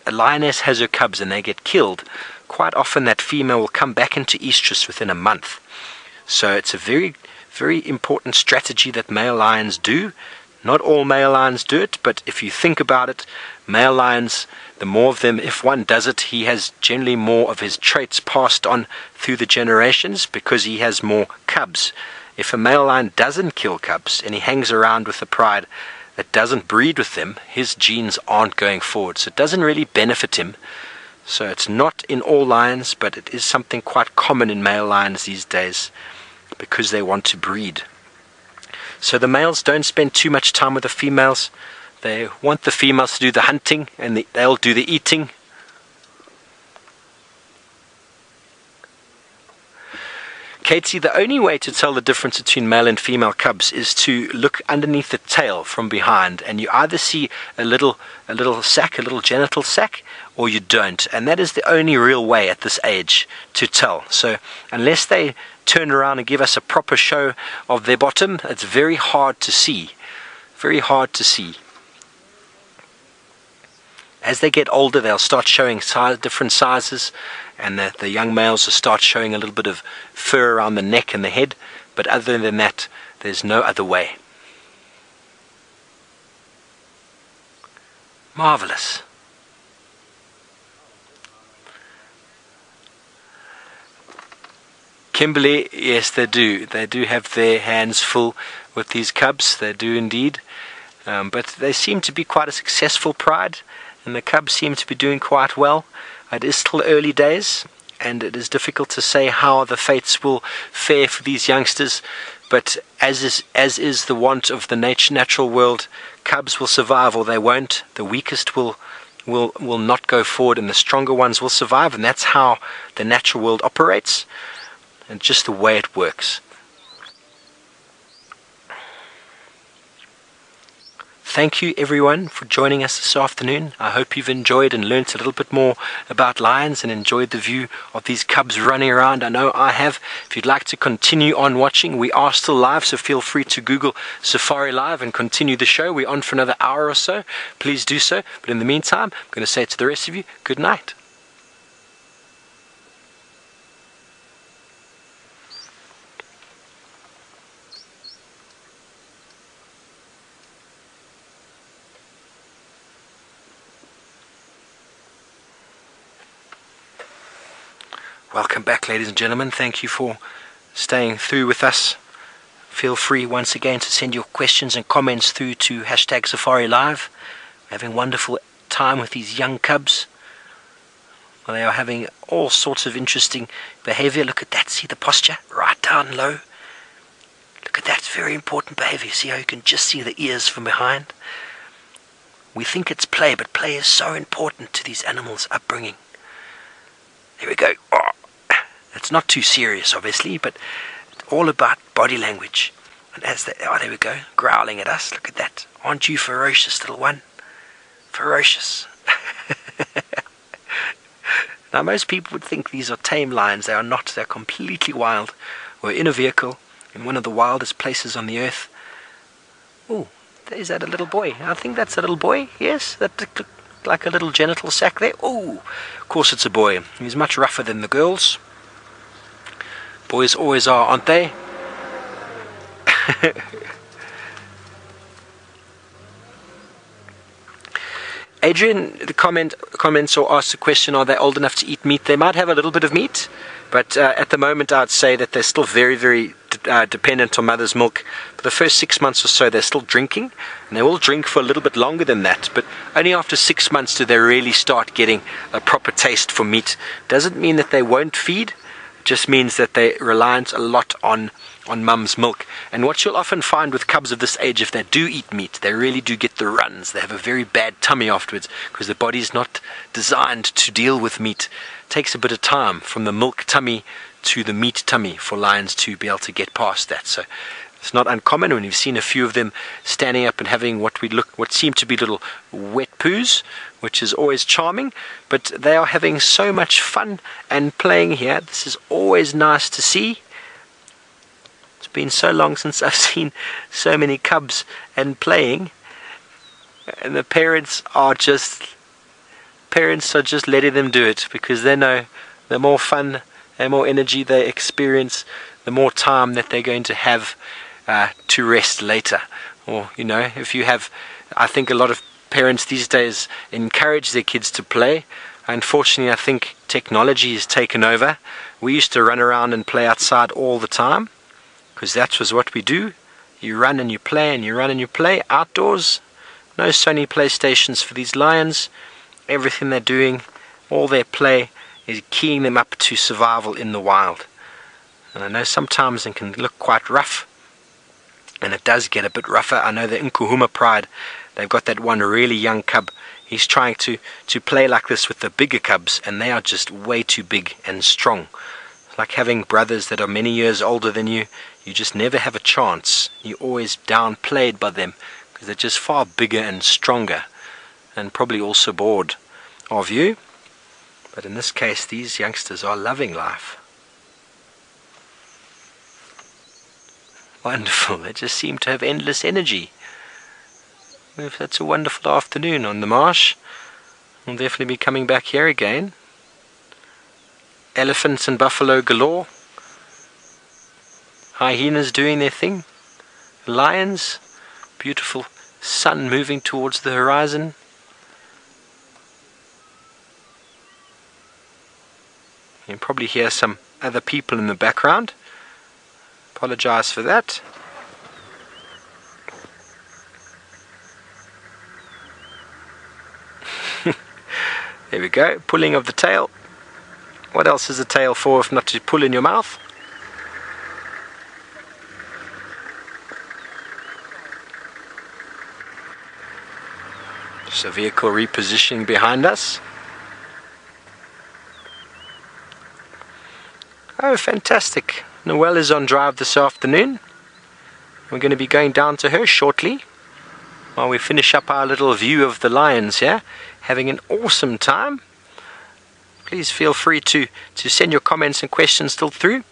[SPEAKER 2] a lioness has her cubs and they get killed, quite often that female will come back into estrus within a month. So it's a very, very important strategy that male lions do. Not all male lions do it, but if you think about it, male lions, the more of them, if one does it, he has generally more of his traits passed on through the generations because he has more cubs. If a male lion doesn't kill cubs and he hangs around with a pride that doesn't breed with them, his genes aren't going forward. So it doesn't really benefit him. So it's not in all lions, but it is something quite common in male lions these days because they want to breed. So the males don't spend too much time with the females. They want the females to do the hunting and they'll do the eating. Katie, the only way to tell the difference between male and female cubs is to look underneath the tail from behind, and you either see a little sac, a little genital sac, or you don't. And that is the only real way at this age to tell. So unless they turn around and give us a proper show of their bottom, it's very hard to see. Very hard to see. As they get older, they'll start showing different sizes, and the young males will start showing a little bit of fur around the neck and the head, but other than that, there's no other way. Marvelous. Kimberly, yes, they do. They do have their hands full with these cubs. They do indeed. But they seem to be quite a successful pride, and the cubs seem to be doing quite well. It is still early days, and it is difficult to say how the fates will fare for these youngsters. But as is the want of the natural world, cubs will survive or they won't. The weakest will not go forward, and the stronger ones will survive, and that's how the natural world operates, and just the way it works. Thank you everyone for joining us this afternoon. I hope you've enjoyed and learnt a little bit more about lions and enjoyed the view of these cubs running around. I know I have. If you'd like to continue on watching, we are still live, so feel free to Google Safari Live and continue the show. We're on for another hour or so. Please do so. But in the meantime, I'm going to say to the rest of you, good night. Welcome back, ladies and gentlemen. Thank you for staying through with us. Feel free once again to send your questions and comments through to #SafariLive. We're having a wonderful time with these young cubs. Well, they are having all sorts of interesting behavior. Look at that. See the posture? Right down low. Look at that. It's very important behavior. See how you can just see the ears from behind? We think it's play, but play is so important to these animals' upbringing. There we go. Oh. It's not too serious, obviously, but it's all about body language. And as they, oh, there we go, growling at us. Look at that. Aren't you ferocious, little one? Ferocious. Now, most people would think these are tame lions. They are not. They're completely wild. We're in a vehicle in one of the wildest places on the earth. Oh, is that a little boy? I think that's a little boy. Yes, that looked like a little genital sac there. Oh, of course it's a boy. He's much rougher than the girls. Boys always are, aren't they? Adrian, the comments or asks a question, are they old enough to eat meat? They might have a little bit of meat, but at the moment I'd say that they're still very, very dependent on mother's milk. For the first 6 months or so they're still drinking, and they will drink for a little bit longer than that, but only after 6 months do they really start getting a proper taste for meat. Doesn't mean that they won't feed, just means that they're reliant a lot on mum's milk. And what you'll often find with cubs of this age, if they do eat meat, they really do get the runs. They have a very bad tummy afterwards because the body's not designed to deal with meat. It takes a bit of time from the milk tummy to the meat tummy for lions to be able to get past that. So it's not uncommon when you've seen a few of them standing up and having what seem to be little wet poos, which is always charming, but they are having so much fun and playing here. This is always nice to see. It's been so long since I've seen so many cubs and playing, and the parents are just letting them do it because they know the more fun and more energy they experience, the more time that they're going to have to rest later. Or, if you have, I think a lot of parents these days encourage their kids to play. Unfortunately, I think technology has taken over. We used to run around and play outside all the time because that was what we do. You run and you play and you run and you play outdoors. No Sony PlayStations for these lions. Everything they're doing, all their play is keying them up to survival in the wild. And I know sometimes it can look quite rough, and it does get a bit rougher. I know the Nkuhuma Pride, they've got that one really young cub. He's trying to play like this with the bigger cubs, and they are just way too big and strong. It's like having brothers that are many years older than you. You just never have a chance. You're always downplayed by them because they're just far bigger and stronger, and probably also bored of you. But in this case, these youngsters are loving life. Wonderful. They just seem to have endless energy. If that's a wonderful afternoon on the marsh, we'll definitely be coming back here again. Elephants and buffalo galore. Hyenas doing their thing. Lions. Beautiful sun moving towards the horizon. You can probably hear some other people in the background. Apologize for that. There we go, pulling of the tail. What else is the tail for if not to pull in your mouth? Just a vehicle repositioning behind us. Oh, fantastic. Noelle is on drive this afternoon. We're going to be going down to her shortly while we finish up our little view of the lions here. Having an awesome time. Please feel free to send your comments and questions still through.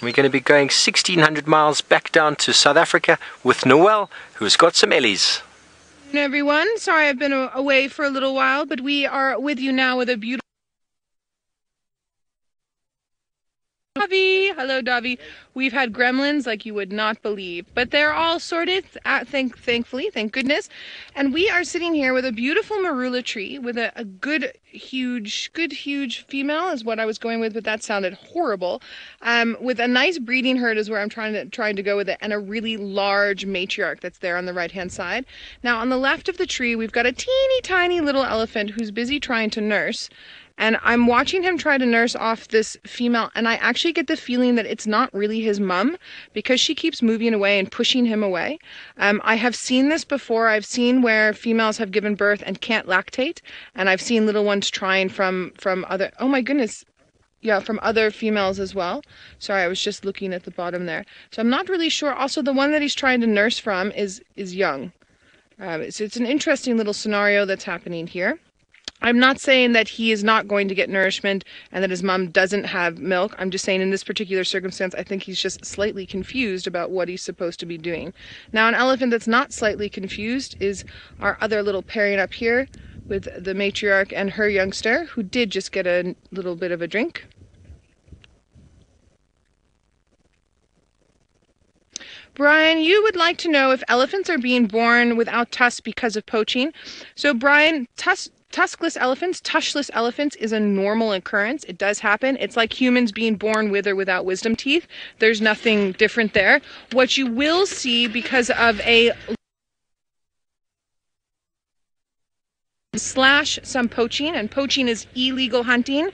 [SPEAKER 2] We're going to be going 1,600 miles back down to South Africa with Noelle, who's got some Ellies.
[SPEAKER 5] Everyone, sorry I've been away for a little while, but we are with you now with a beautiful Davi. Hello, Davi. We've had gremlins like you would not believe, but they're all sorted, thankfully, thank goodness. And we are sitting here with a beautiful marula tree with a good, huge female is what I was going with, but that sounded horrible. With a nice breeding herd is where I'm trying to go with it, and a really large matriarch that's there on the right-hand side. Now, on the left of the tree, we've got a teeny tiny little elephant who's busy trying to nurse. And I'm watching him try to nurse off this female, and I actually get the feeling that it's not really his mum because she keeps moving away and pushing him away. I have seen this before. I've seen where females have given birth and can't lactate, and I've seen little ones trying from other, oh my goodness, yeah, from other females as well. Sorry, I was just looking at the bottom there. So I'm not really sure. Also, the one that he's trying to nurse from is young. So it's an interesting little scenario that's happening here. I'm not saying that he is not going to get nourishment and that his mom doesn't have milk. I'm just saying in this particular circumstance, I think he's just slightly confused about what he's supposed to be doing. Now, an elephant that's not slightly confused is our other little pairing up here with the matriarch and her youngster, who did just get a little bit of a drink. Brian, you would like to know if elephants are being born without tusks because of poaching. So, Brian, tuskless elephants, tushless elephants is a normal occurrence. It does happen. It's like humans being born with or without wisdom teeth. There's nothing different there. What you will see because of a / some poaching, and poaching is illegal hunting,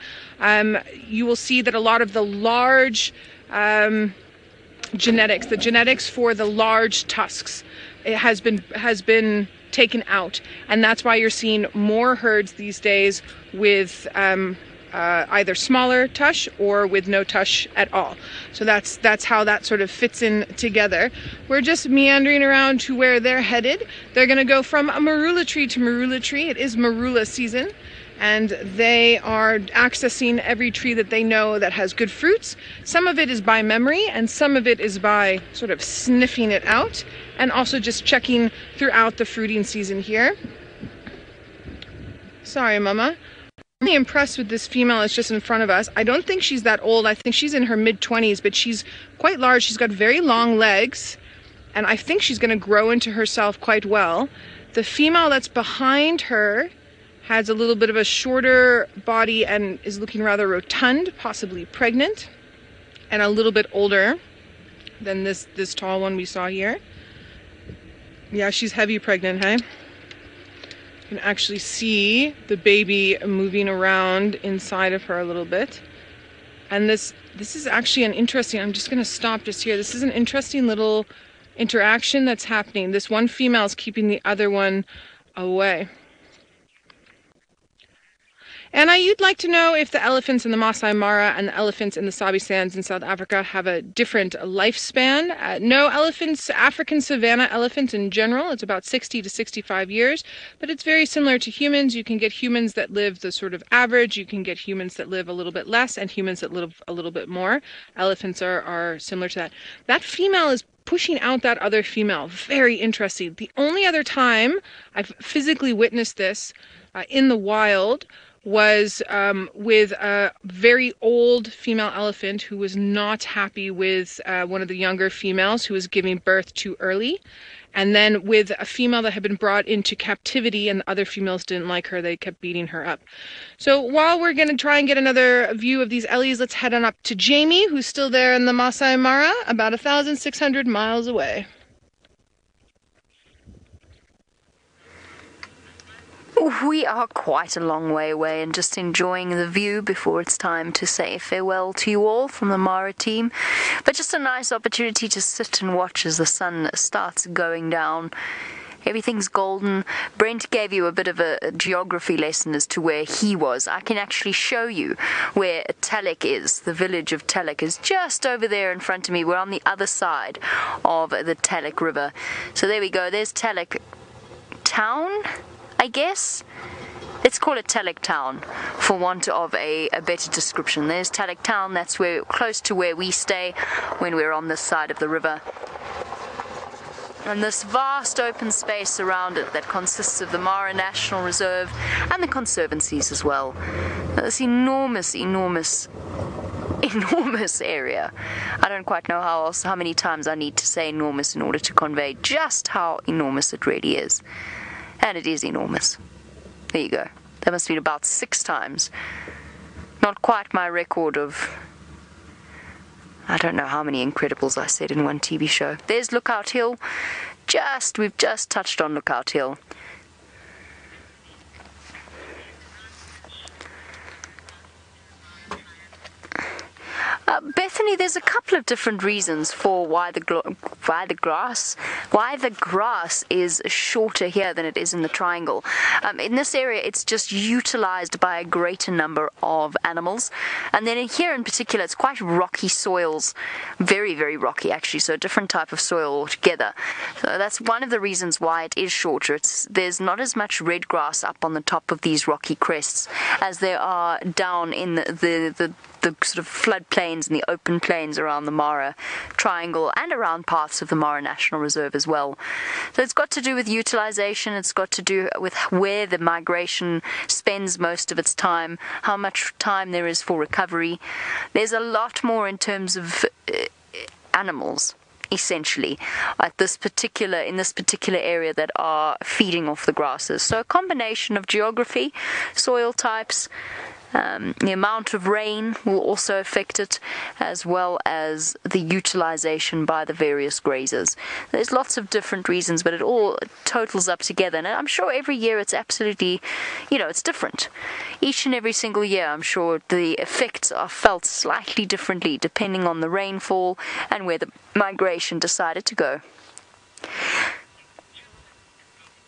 [SPEAKER 5] you will see that a lot of the large the genetics for the large tusks, it has been taken out, and that's why you're seeing more herds these days with either smaller tush or with no tush at all. So that's how that sort of fits in together. We're just meandering around to where they're headed. They're going to go from a marula tree to marula tree. It is marula season, and they are accessing every tree that they know that has good fruits. Some of it is by memory, and some of it is by sort of sniffing it out, and also just checking throughout the fruiting season here. Sorry, Mama. I'm really impressed with this female that's just in front of us. I don't think she's that old. I think she's in her mid-20s, but she's quite large. She's got very long legs, and I think she's going to grow into herself quite well. The female that's behind her has a little bit of a shorter body and is looking rather rotund, possibly pregnant, and a little bit older than this tall one we saw here. Yeah, she's heavy pregnant, hey? You can actually see the baby moving around inside of her a little bit. And this is actually an interesting, I'm just going to stop just here. This is an interesting little interaction that's happening. This one female is keeping the other one away. Anna, you'd like to know if the elephants in the Masai Mara and the elephants in the Sabi Sands in South Africa have a different lifespan. No, elephants, African savanna elephants in general, it's about 60 to 65 years, but it's very similar to humans. You can get humans that live the sort of average, you can get humans that live a little bit less, and humans that live a little bit more. Elephants are similar to that. That female is pushing out that other female. Very interesting. The only other time I've physically witnessed this in the wild was with a very old female elephant who was not happy with one of the younger females who was giving birth too early. And then with a female that had been brought into captivity and the other females didn't like her, they kept beating her up. So while we're going to try and get another view of these Ellies, let's head on up to Jamie, who's still there in the Masai Mara, about 1,600 miles away.
[SPEAKER 1] We are quite a long way away and just enjoying the view before it's time to say farewell to you all from the Mara team. But just a nice opportunity to sit and watch as the sun starts going down. Everything's golden. Brent gave you a bit of a geography lesson as to where he was. I can actually show you where Talek is. The village of Talek is just over there in front of me. We're on the other side of the Talek River. So there we go. There's Talek town, I guess. Let's call it Talek Town for want of a better description. There's Talek Town. That's where close to where we stay when we're on this side of the river. And this vast open space around it that consists of the Mara National Reserve and the conservancies as well. This enormous area. I don't quite know how many times I need to say enormous in order to convey just how enormous it really is. And it is enormous. There you go. That must have been about 6 times. Not quite my record of... I don't know how many Incredibles I said in one TV show. There's Lookout Hill. We've just touched on Lookout Hill. Bethany, there's a couple of different reasons for why the grass is shorter here than it is in the triangle. In this area, it's just utilized by a greater number of animals, and then here in particular, it's quite rocky soils, very, very rocky actually, so a different type of soil altogether. So that's one of the reasons why it is shorter. There's not as much red grass up on the top of these rocky crests as there are down in the sort of floodplains and the open plains around the Mara Triangle and around parts of the Mara National Reserve as well. So it's got to do with utilization, it's got to do with where the migration spends most of its time, how much time there is for recovery. There's a lot more in terms of animals, essentially, in this particular area that are feeding off the grasses. So a combination of geography, soil types, the amount of rain will also affect it, as well as the utilization by the various grazers. There's lots of different reasons, but it all totals up together. And I'm sure every year it's absolutely, it's different. Each and every single year, I'm sure the effects are felt slightly differently depending on the rainfall and where the migration decided to go.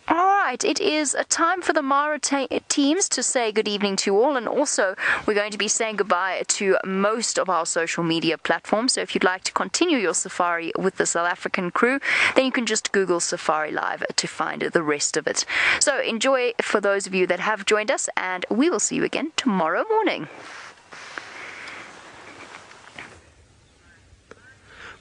[SPEAKER 1] All right, it is a time for the Mara teams to say good evening to you all, and also we're going to be saying goodbye to most of our social media platforms. So if you'd like to continue your safari with the South African crew, then you can just Google Safari Live to find the rest of it. So enjoy for those of you that have joined us, and we will see you again tomorrow morning.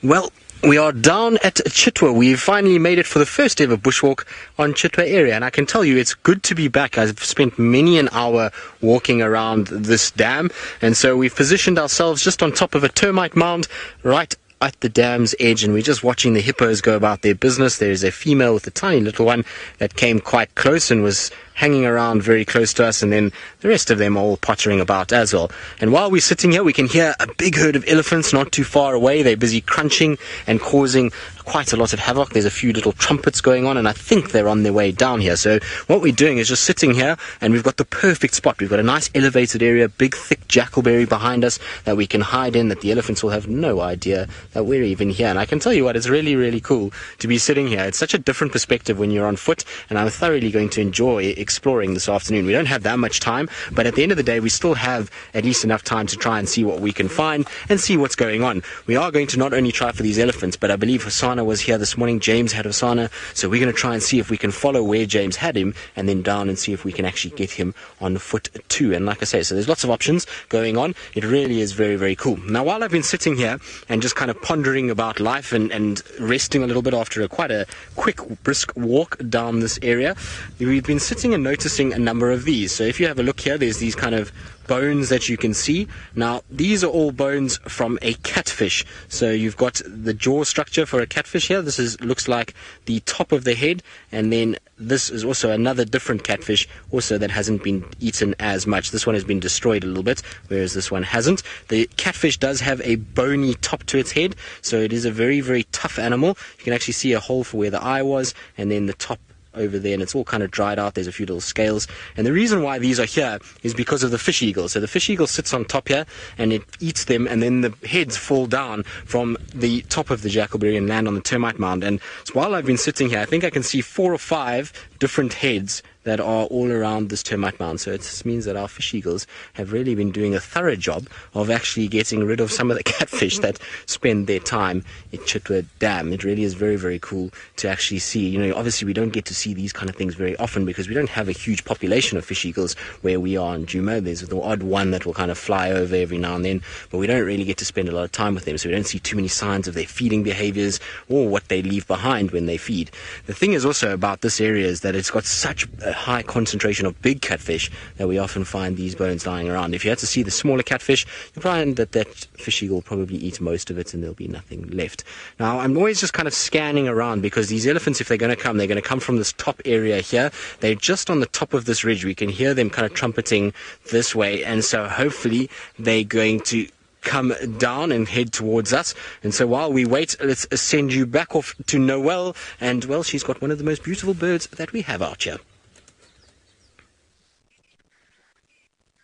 [SPEAKER 4] Well, we are down at Chitwa. We've finally made it for the first ever bushwalk on Chitwa area, and I can tell you it's good to be back. I've spent many an hour walking around this dam, and so we've positioned ourselves just on top of a termite mound right at the dam's edge, and we're just watching the hippos go about their business. There's a female with a tiny little one that came quite close and was hanging around very close to us, and then the rest of them are all pottering about as well. And while we're sitting here, we can hear a big herd of elephants not too far away. They're busy crunching and causing quite a lot of havoc. There's a few little trumpets going on, and I think they're on their way down here. So what we're doing is just sitting here, and we've got the perfect spot. We've got a nice elevated area, big thick jackalberry behind us that we can hide in, that the elephants will have no idea that we're even here. And I can tell you what, it's really, really cool to be sitting here. It's such a different perspective when you're on foot, and I'm thoroughly going to enjoy exploring this afternoon. We don't have that much time, but at the end of the day, we still have at least enough time to try and see what we can find and see what's going on. We are going to not only try for these elephants, but I believe Hasana was here this morning. James had Hasana, so we're going to try and see if we can follow where James had him and then down and see if we can actually get him on foot too. And like I say, so there's lots of options going on. It really is very, very cool. Now, while I've been sitting here and just kind of pondering about life and resting a little bit after quite a quick, brisk walk down this area, we've been sitting and noticing a number of these. So if you have a look here, there's these kind of bones that you can see. Now, these are all bones from a catfish. So you've got the jaw structure for a catfish here. This looks like the top of the head, and then this is also another different catfish also that hasn't been eaten as much. This one has been destroyed a little bit, whereas this one hasn't. The catfish does have a bony top to its head, so it is a very, very tough animal. You can actually see a hole for where the eye was, and then the top over there, and it's all kind of dried out. There's a few little scales, and the reason why these are here is because of the fish eagle. So the fish eagle sits on top here and it eats them, and then the heads fall down from the top of the jackalberry and land on the termite mound. And so while I've been sitting here, I think I can see 4 or 5 different heads that are all around this termite mound. So it means that our fish eagles have really been doing a thorough job of actually getting rid of some of the catfish that spend their time at Chitwa Dam. It really is very, very cool to actually see. Obviously we don't get to see these kind of things very often because we don't have a huge population of fish eagles where we are in Djuma. There's the odd one that will kind of fly over every now and then, but we don't really get to spend a lot of time with them, so we don't see too many signs of their feeding behaviors or what they leave behind when they feed. The thing is also about this area is that it's got such a high concentration of big catfish that we often find these bones lying around. If you had to see the smaller catfish, you'll find that fish eagle will probably eat most of it and there'll be nothing left. Now, I'm always just kind of scanning around because these elephants, if they're going to come from this top area here. They're just on the top of this ridge. We can hear them kind of trumpeting this way, and so hopefully they're going to come down and head towards us. And so while we wait, let's send you back off to Noelle, and well, she's got one of the most beautiful birds that we have out here.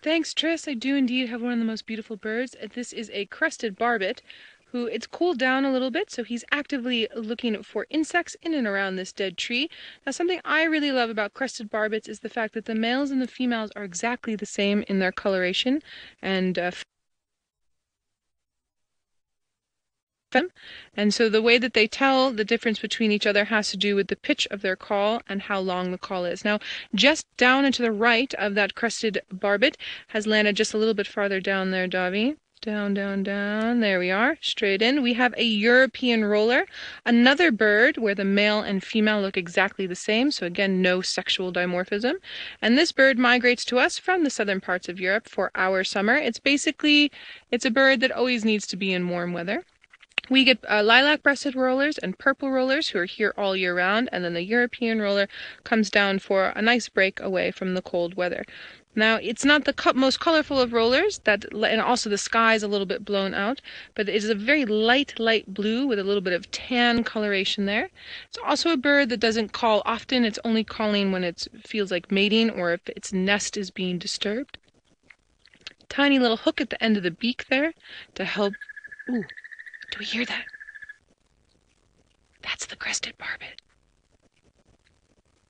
[SPEAKER 5] Thanks, Triss. I do indeed have one of the most beautiful birds. This is a crested barbet, who it's cooled down a little bit, so he's actively looking for insects in and around this dead tree. Now, something I really love about crested barbets is the fact that the males and the females are exactly the same in their coloration and and so the way that they tell the difference between each other has to do with the pitch of their call and how long the call is. Now, just down and to the right of that crested barbet has landed just a little bit farther down there, Davi. Down, down, down. There we are. Straight in. We have a European roller, another bird where the male and female look exactly the same. So again, no sexual dimorphism. And this bird migrates to us from the southern parts of Europe for our summer. It's a bird that always needs to be in warm weather. We get lilac-breasted rollers and purple rollers who are here all year round, and then the European roller comes down for a nice break away from the cold weather. Now, it's not the most colorful of rollers, and also the sky is a little bit blown out, but it is a very light blue with a little bit of tan coloration there. It's also a bird that doesn't call often. It's only calling when it feels like mating or if its nest is being disturbed. Tiny little hook at the end of the beak there to help... Ooh. Do we hear that? That's the crested barbet.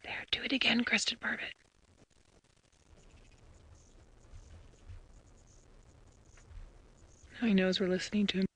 [SPEAKER 5] There, do it again, crested barbet. Now he knows we're listening to him.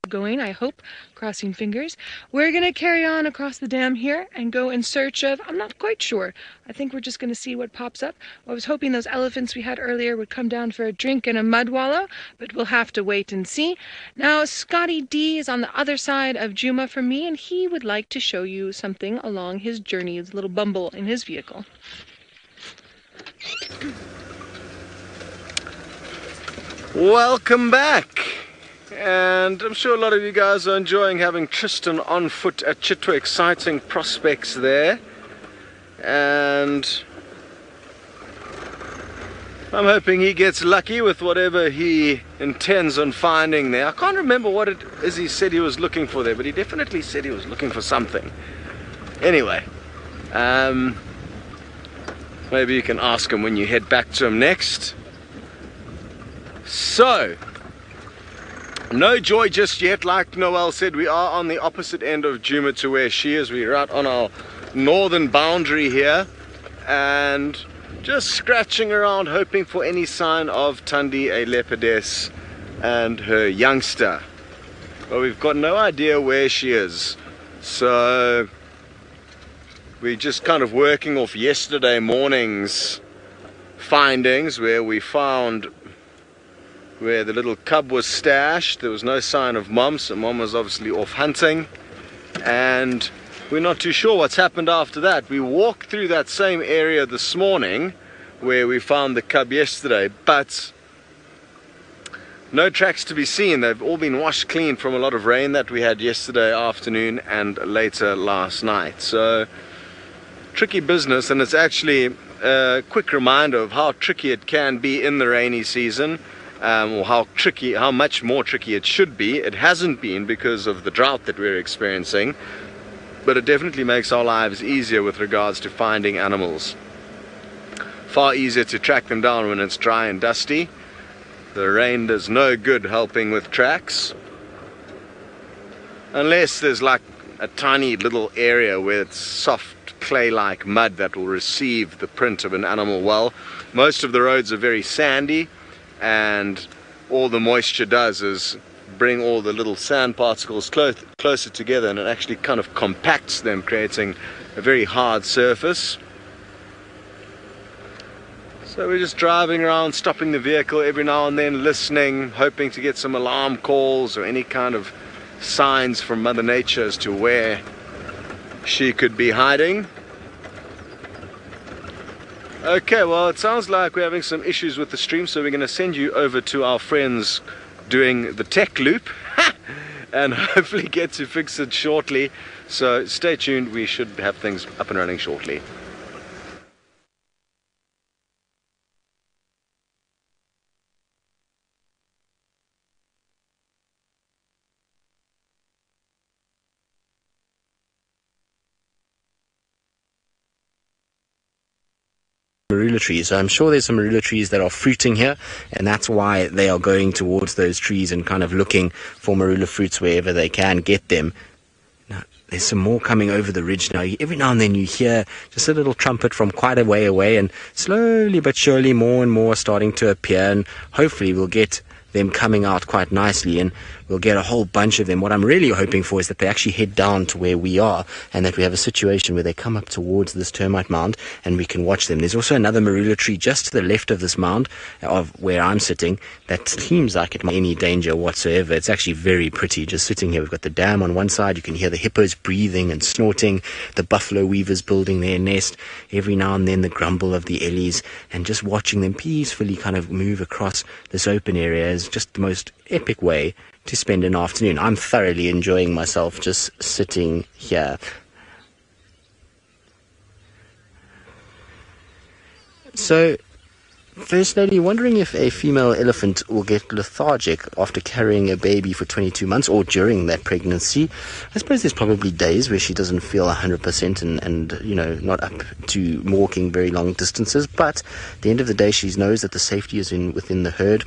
[SPEAKER 5] Going, I hope, crossing fingers. We're going to carry on across the dam here and go in search of, I'm not quite sure. I think we're just going to see what pops up. I was hoping those elephants we had earlier would come down for a drink and a mud wallow, but we'll have to wait and see. Now, Scotty D is on the other side of Djuma from me, and he would like to show you something along his journey, his little bumble in his vehicle.
[SPEAKER 3] Welcome back. And I'm sure a lot of you guys are enjoying having Tristan on foot at Chitwa. Exciting prospects there. And I'm hoping he gets lucky with whatever he intends on finding there. I can't remember what it is he said he was looking for there, but he definitely said he was looking for something. Anyway, maybe you can ask him when you head back to him next. So, no joy just yet. Like Noel said, we are on the opposite end of Djuma to where she is. We're out on our northern boundary here and just scratching around hoping for any sign of Thandi, a leopardess, and her youngster. But we've got no idea where she is. So we're just kind of working off yesterday morning's findings, where we found where the little cub was stashed. There was no sign of mom, so mom was obviously off hunting, and we're not too sure what's happened after that. We walked through that same area this morning where we found the cub yesterday, but no tracks to be seen. They've all been washed clean from a lot of rain that we had yesterday afternoon and later last night. So tricky business, and it's actually a quick reminder of how tricky it can be in the rainy season. Or how much more tricky it should be. It hasn't been because of the drought that we're experiencing, but it definitely makes our lives easier with regards to finding animals. Far easier to track them down when it's dry and dusty. The rain does no good helping with tracks, unless there's like a tiny little area where it's soft clay-like mud that will receive the print of an animal well. Most of the roads are very sandy, and all the moisture does is bring all the little sand particles closer together, and it actually kind of compacts them, creating a very hard surface. So we're just driving around, stopping the vehicle every now and then, listening, hoping to get some alarm calls or any kind of signs from Mother Nature as to where she could be hiding. Okay, well, it sounds like we're having some issues with the stream, so we're going to send you over to our friends doing the tech loop and hopefully get to fix it shortly. So stay tuned, we should have things up and running shortly.
[SPEAKER 4] marula trees. So I'm sure there's some marula trees that are fruiting here, and that's why they are going towards those trees and kind of looking for marula fruits wherever they can get them. Now, there's some more coming over the ridge now. Every now and then you hear just a little trumpet from quite a way away, and slowly but surely more and more are starting to appear, and hopefully we'll get them coming out quite nicely, and we'll get a whole bunch of them. What I'm really hoping for is that they actually head down to where we are, and that we have a situation where they come up towards this termite mound and we can watch them. There's also another marula tree just to the left of this mound of where I'm sitting that seems like it might be any danger whatsoever. It's actually very pretty just sitting here. We've got the dam on one side. You can hear the hippos breathing and snorting, the buffalo weavers building their nest, every now and then the grumble of the ellies, and just watching them peacefully kind of move across this open area is just the most epic way to spend an afternoon. I'm thoroughly enjoying myself just sitting here. So, First Lady, wondering if a female elephant will get lethargic after carrying a baby for 22 months or during that pregnancy. I suppose there's probably days where she doesn't feel 100% and you know, not up to walking very long distances, but at the end of the day she knows that the safety is within the herd.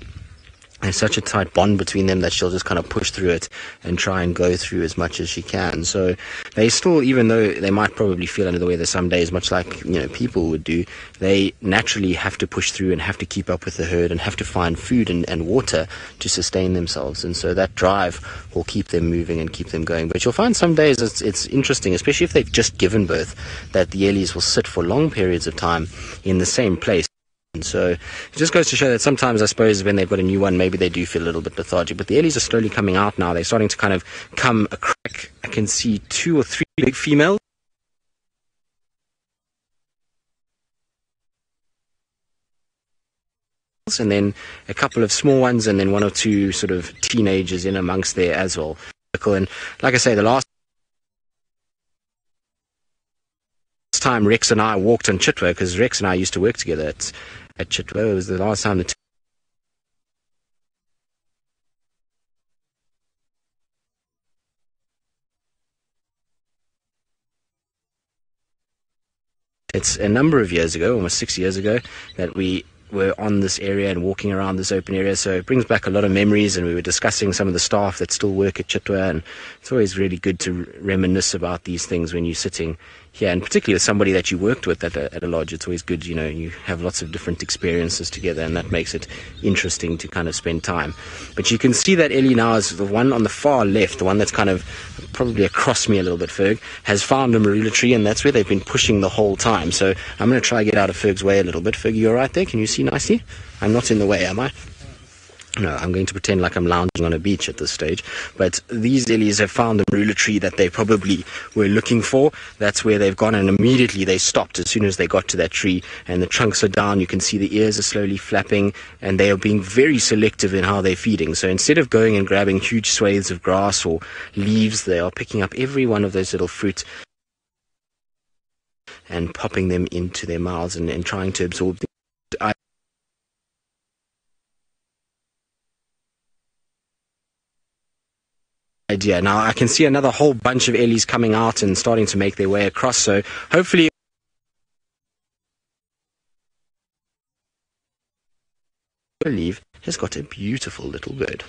[SPEAKER 4] There's such a tight bond between them that she'll just kind of push through it and try and go through as much as she can. So they still, even though they might probably feel under the weather some days, much like, you know, people would do, they naturally have to push through and have to keep up with the herd and have to find food and water to sustain themselves. And so that drive will keep them moving and keep them going. But you'll find some days it's interesting, especially if they've just given birth, that the ellies will sit for long periods of time in the same place. And so it just goes to show that sometimes, I suppose, when they've got a new one, maybe they do feel a little bit lethargic. But the ellies are slowly coming out now. They're starting to kind of come a crack. I can see 2 or 3 big females. And then a couple of small ones, and then 1 or 2 sort of teenagers in amongst there as well. And like I say, the last time Rex and I walked on Chitwa, because Rex and I used to work together at Chitwa, it was the last time it's a number of years ago, almost 6 years ago, that we were on this area and walking around this open area. So it brings back a lot of memories, and we were discussing some of the staff that still work at Chitwa, and it's always really good to reminisce about these things when you're sitting here, and particularly with somebody that you worked with at a lodge. It's always good, you know, you have lots of different experiences together, and that makes it interesting to kind of spend time. But you can see that Ellie now is the one on the far left, the one that's kind of probably across me a little bit, Ferg, has found a marula tree, and that's where they've been pushing the whole time. So I'm going to try to get out of Ferg's way a little bit. Ferg, you all right there? Can you see nicely? I'm not in the way, am I? No, I'm going to pretend like I'm lounging on a beach at this stage. But these ellies have found the marula tree that they probably were looking for. That's where they've gone, and immediately they stopped as soon as they got to that tree. And the trunks are down. You can see the ears are slowly flapping, and they are being very selective in how they're feeding. So instead of going and grabbing huge swathes of grass or leaves, they are picking up every one of those little fruit and popping them into their mouths and trying to absorb them. Idea. Now I can see another whole bunch of ellies coming out and starting to make their way across, so hopefully I believe has got a beautiful little bird.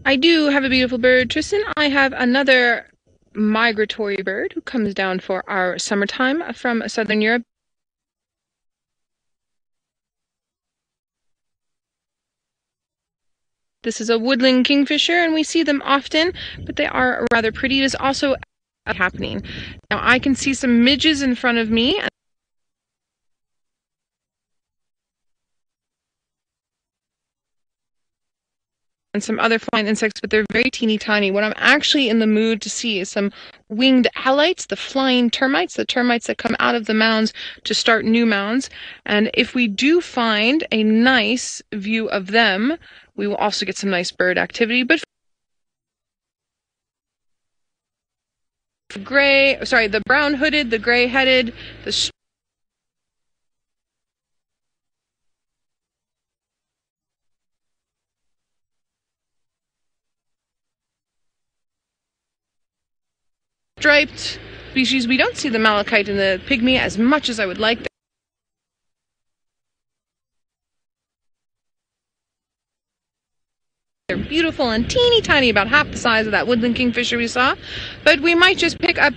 [SPEAKER 5] I do have a beautiful bird, Tristan. I have another migratory bird who comes down for our summertime from Southern Europe. This is a woodland kingfisher, and we see them often, but they are rather pretty. It is also happening. Now, I can see some midges in front of me, and some other flying insects, but they're very teeny tiny. What I'm actually in the mood to see is some winged alites, the flying termites, the termites that come out of the mounds to start new mounds. And if we do find a nice view of them, we will also get some nice bird activity. But the brown-hooded, the gray-headed, the striped species. We don't see the malachite and the pygmy as much as I would like. They're beautiful and teeny tiny, about half the size of that woodland kingfisher we saw, but we might just pick up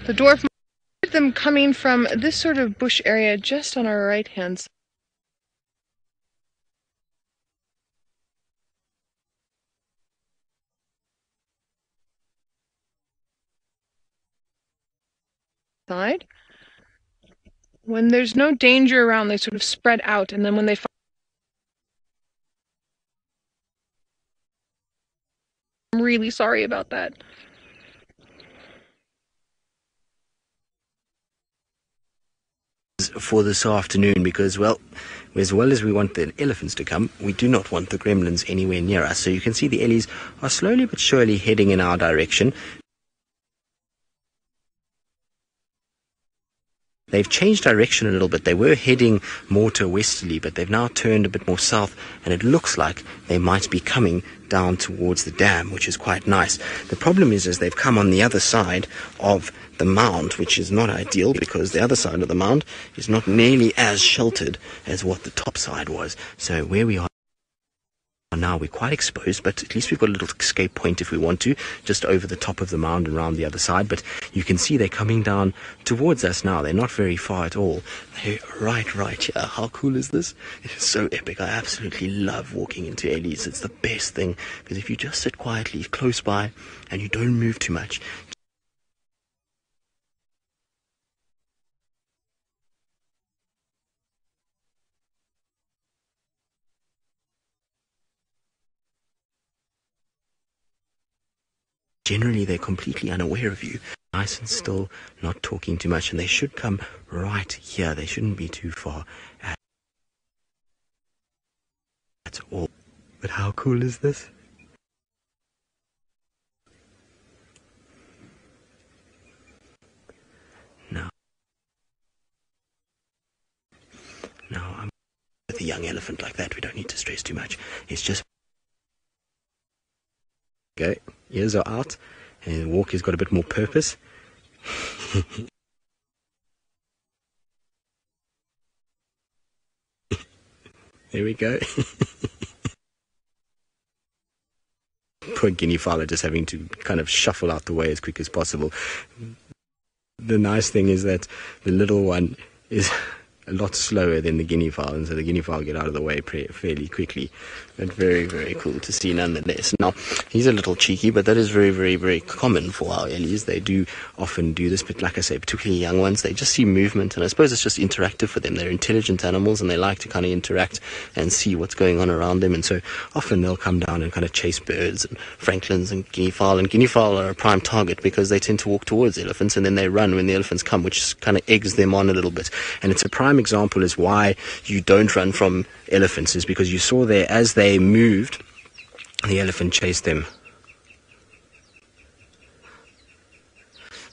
[SPEAKER 5] the dwarf, them coming from this sort of bush area just on our right hand side. When there's no danger around, they sort of spread out, and then when they find, I'm really sorry about that.
[SPEAKER 4] For this afternoon, because, well as we want the elephants to come, we do not want the gremlins anywhere near us. So you can see the ellies are slowly but surely heading in our direction. They've changed direction a little bit. They were heading more to a westerly, but they've now turned a bit more south, and it looks like they might be coming down towards the dam, which is quite nice. The problem is they've come on the other side of the mound, which is not ideal, because the other side of the mound is not nearly as sheltered as what the top side was. So where we are now, we're quite exposed, but at least we've got a little escape point if we want to, just over the top of the mound and around the other side. But you can see they're coming down towards us now. They're not very far at all. They're right here. How cool is this? It is so epic. I absolutely love walking into ellies. It's the best thing, because if you just sit quietly close by and you don't move too much, generally they're completely unaware of you, nice and still, not talking too much, and they should come right here. They shouldn't be too far at all. But how cool is this? Now I'm with a young elephant like that, we don't need to stress too much. It's just go, ears are out, and the walk has got a bit more purpose. There we go. Poor guinea fowl are just having to kind of shuffle out the way as quick as possible. The nice thing is that the little one is a lot slower than the guinea fowl, and so the guinea fowl get out of the way fairly quickly. But very, very cool to see nonetheless. Now, he's a little cheeky, but that is very, very, very common for our ellies. They do often do this, but like I say, particularly young ones, they just see movement, and I suppose it's just interactive for them. They're intelligent animals, and they like to kind of interact and see what's going on around them, and so often they'll come down and kind of chase birds and francolins and guinea fowl are a prime target because they tend to walk towards elephants, and then they run when the elephants come, which kind of eggs them on a little bit. And it's a prime example is why you don't run from elephants, is because you saw there as they moved, the elephant chased them.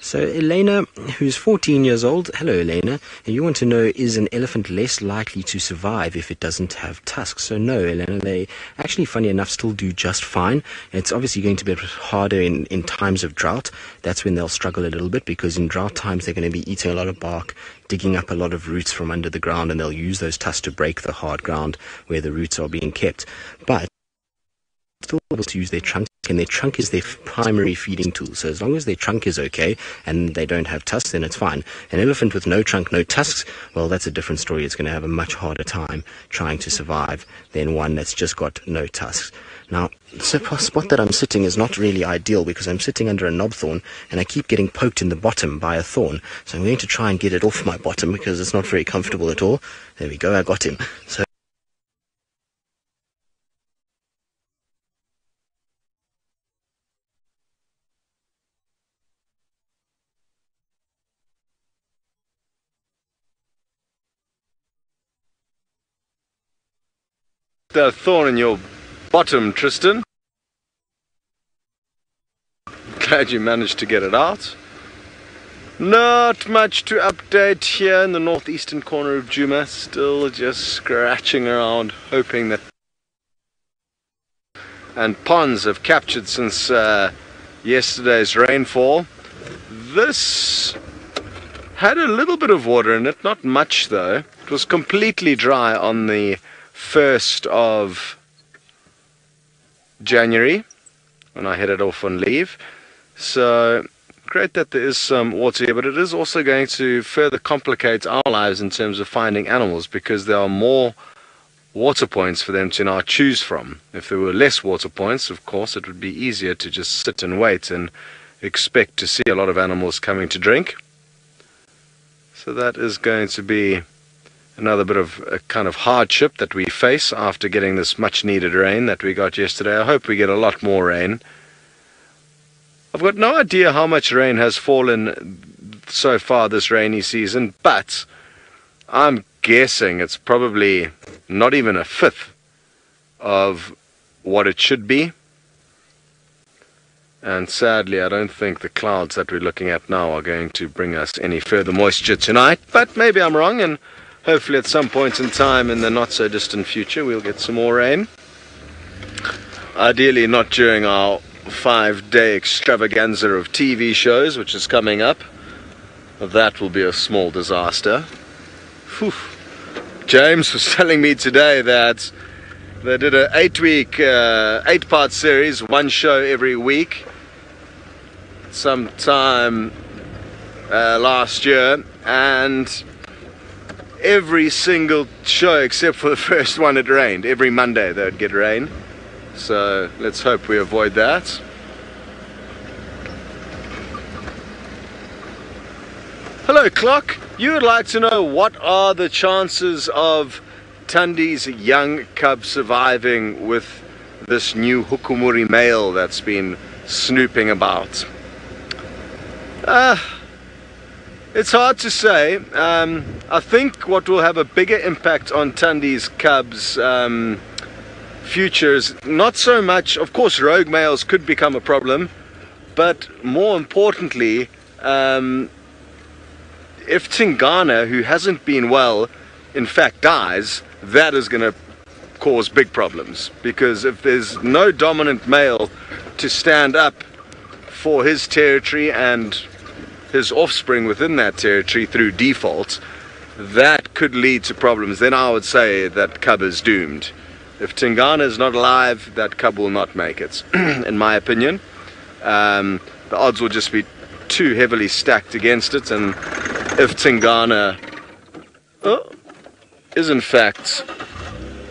[SPEAKER 4] So Elena, who's 14 years old, hello Elena, and you want to know, is an elephant less likely to survive if it doesn't have tusks? So no, Elena, they actually, funny enough, still do just fine. It's obviously going to be a bit harder in times of drought. That's when they'll struggle a little bit, because in drought times they're going to be eating a lot of bark, digging up a lot of roots from under the ground, and they'll use those tusks to break the hard ground where the roots are being kept. But still able to use their trunk, and their trunk is their primary feeding tool. So as long as their trunk is okay and they don't have tusks, then it's fine. An elephant with no trunk, no tusks, well, that's a different story. It's going to have a much harder time trying to survive than one that's just got no tusks. Now, the spot that I'm sitting is not really ideal, because I'm sitting under a knobthorn and I keep getting poked in the bottom by a thorn. So I'm going to try and get it off my bottom, because it's not very comfortable at all. There we go, I got him. So
[SPEAKER 3] that thorn in your bottom, Tristan. Glad you managed to get it out. Not much to update here in the northeastern corner of Djuma. Still just scratching around, hoping that... And ponds have captured since yesterday's rainfall. This had a little bit of water in it, not much though. It was completely dry on the 1st of January when I headed off on leave. So great that there is some water here, but it is also going to further complicate our lives in terms of finding animals, because there are more water points for them to now choose from. If there were less water points, of course, it would be easier to just sit and wait and expect to see a lot of animals coming to drink. So that is going to be another bit of a kind of hardship that we face after getting this much needed rain that we got yesterday. I hope we get a lot more rain. I've got no idea how much rain has fallen so far this rainy season, but I'm guessing it's probably not even a fifth of what it should be. And sadly, I don't think the clouds that we're looking at now are going to bring us any further moisture tonight, but maybe I'm wrong, and hopefully at some point in time in the not so distant future we'll get some more rain. Ideally not during our 5-day extravaganza of TV shows, which is coming up. That will be a small disaster. Whew. James was telling me today that they did an 8-part series, one show every week, sometime last year, and every single show except for the first one it rained. Every Monday they would get rain. So let's hope we avoid that. Hello Clock, you would like to know what are the chances of Tandi's young cub surviving with this new Hukumuri male that's been snooping about? It's hard to say. I think what will have a bigger impact on Tandi's cubs' futures, not so much, of course rogue males could become a problem, but more importantly, if Tingana, who hasn't been well, in fact dies, that is going to cause big problems, because if there's no dominant male to stand up for his territory and his offspring within that territory through default, that could lead to problems. Then I would say that cub is doomed. If Tingana is not alive, that cub will not make it, in my opinion. The odds will just be too heavily stacked against it, and if Tingana is in fact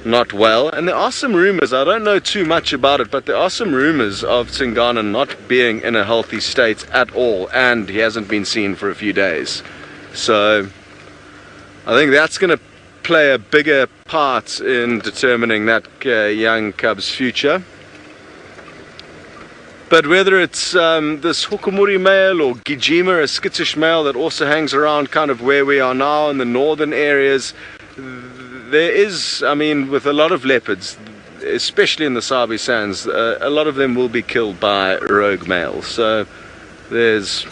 [SPEAKER 3] not well, and there are some rumors, I don't know too much about it, but there are some rumors of Tingana not being in a healthy state at all, and he hasn't been seen for a few days. So I think that's going to play a bigger part in determining that young cub's future. But whether it's this Hukumuri male or Djuma, a skittish male that also hangs around kind of where we are now in the northern areas, there is, I mean, with a lot of leopards, especially in the Sabi sands, a lot of them will be killed by rogue males. So there's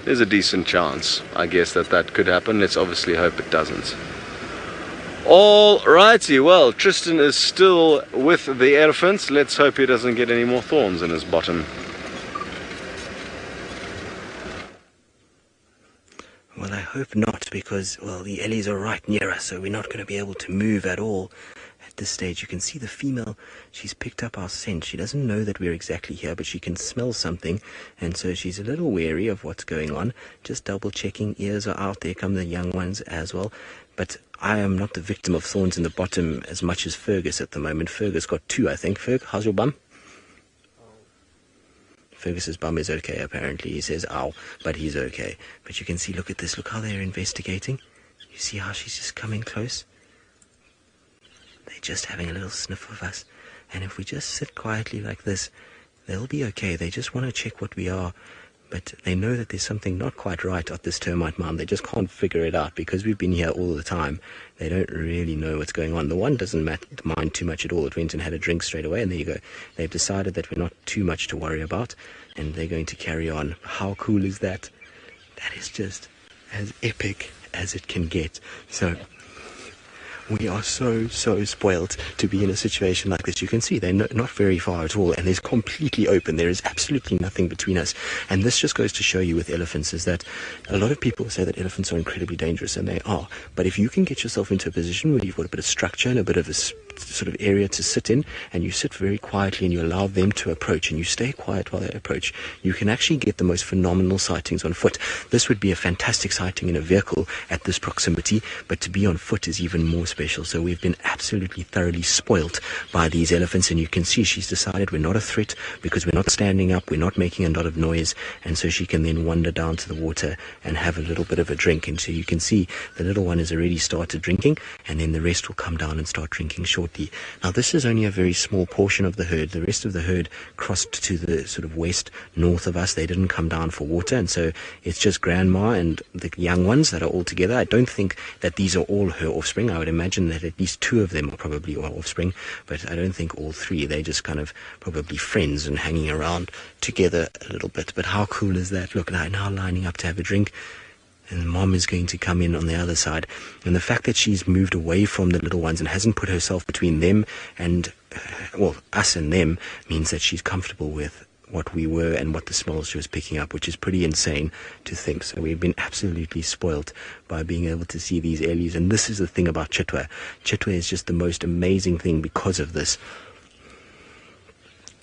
[SPEAKER 3] a decent chance, I guess, that could happen. Let's obviously hope it doesn't. Alrighty, well, Tristan is still with the elephants. Let's hope he doesn't get any more thorns in his bottom.
[SPEAKER 6] Well, I hope not, because, well, the ellies are right near us, so we're not going to be able to move at all. At this stage, you can see the female, she's picked up our scent. She doesn't know that we're exactly here, but she can smell something, and so she's a little wary of what's going on. Just double checking, ears are out, there come the young ones as well. But I am not the victim of thorns in the bottom as much as Fergus at the moment. Fergus got 2, I think. Ferg, how's your bum? Fergus's bum is okay, apparently. He says, ow, but he's okay. But you can see, look at this, look how they're investigating. You see how she's just coming close? They're just having a little sniff of us. And if we just sit quietly like this, they'll be okay. They just want to check what we are. but they know that there's something not quite right at this termite mound. They just can't figure it out because we've been here all the time. They don't really know what's going on. The one doesn't mind too much at all. It went and had a drink straight away, and there you go. They've decided that we're not too much to worry about, and they're going to carry on. How cool is that? That is just as epic as it can get. So we are so spoiled to be in a situation like this. You can see they're not very far at all, and it's completely open. There is absolutely nothing between us. And this just goes to show you with elephants is that a lot of people say that elephants are incredibly dangerous, and they are. But if you can get yourself into a position where you've got a bit of structure and a bit of a sort of area to sit in, and you sit very quietly and you allow them to approach and you stay quiet while they approach, you can actually get the most phenomenal sightings on foot. This would be a fantastic sighting in a vehicle at this proximity, but to be on foot is even more special. So we've been absolutely thoroughly spoilt by these elephants, and you can see she's decided we're not a threat because we're not standing up, we're not making a lot of noise, and so she can then wander down to the water and have a little bit of a drink. And so you can see the little one has already started drinking, and then the rest will come down and start drinking shortly. Now this is only a very small portion of the herd. The rest of the herd crossed to the sort of west north of us. They didn't come down for water, and so it's just grandma and the young ones that are all together. I don't think that these are all her offspring. I would imagine that at least 2 of them are probably our offspring, but I don't think all 3. They're just kind of probably friends and hanging around together a little bit. But how cool is that? Look, now lining up to have a drink. And mom is going to come in on the other side. And the fact that she's moved away from the little ones and hasn't put herself between them and, well, us and them, means that she's comfortable with what we were and what the smells she was picking up, which is pretty insane to think. So we've been absolutely spoilt by being able to see these ellies. And this is the thing about Chitwa. Chitwa is just the most amazing thing because of this.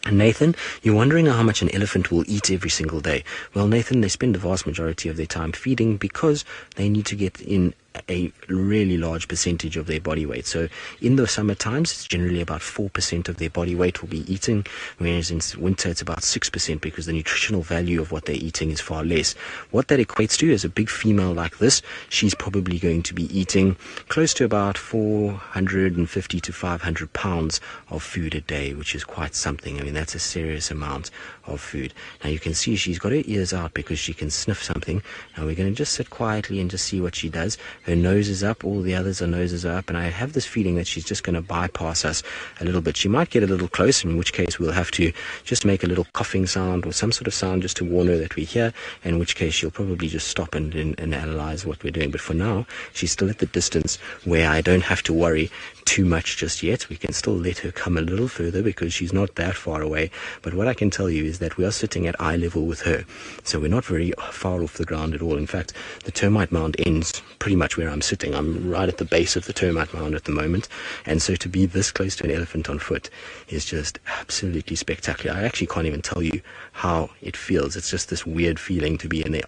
[SPEAKER 6] Nathan, you're wondering how much an elephant will eat every single day. Well, Nathan, they spend the vast majority of their time feeding because they need to get in a really large percentage of their body weight. So in the summer times, it's generally about 4% of their body weight will be eating, whereas in winter it's about 6% because the nutritional value of what they're eating is far less. What that equates to is a big female like this, she's probably going to be eating close to about 450 to 500 pounds of food a day, which is quite something. I mean, that's a serious amount of food. Now you can see she's got her ears out because she can sniff something. Now we're going to just sit quietly and just see what she does. Her nose is up, all the others' noses are up, and I have this feeling that she's just going to bypass us a little bit. She might get a little close, in which case we'll have to just make a little coughing sound or some sort of sound just to warn her that we're here, in which case she'll probably just stop and analyze what we're doing. But for now, she's still at the distance where I don't have to worry too much just yet. We can still let her come a little further because she's not that far away. But what I can tell you is that we are sitting at eye level with her. So we're not very far off the ground at all. In fact, the termite mound ends pretty much where I'm sitting. I'm right at the base of the termite mound at the moment. And so to be this close to an elephant on foot is just absolutely spectacular. I actually can't even tell you how it feels. It's just this weird feeling to be in the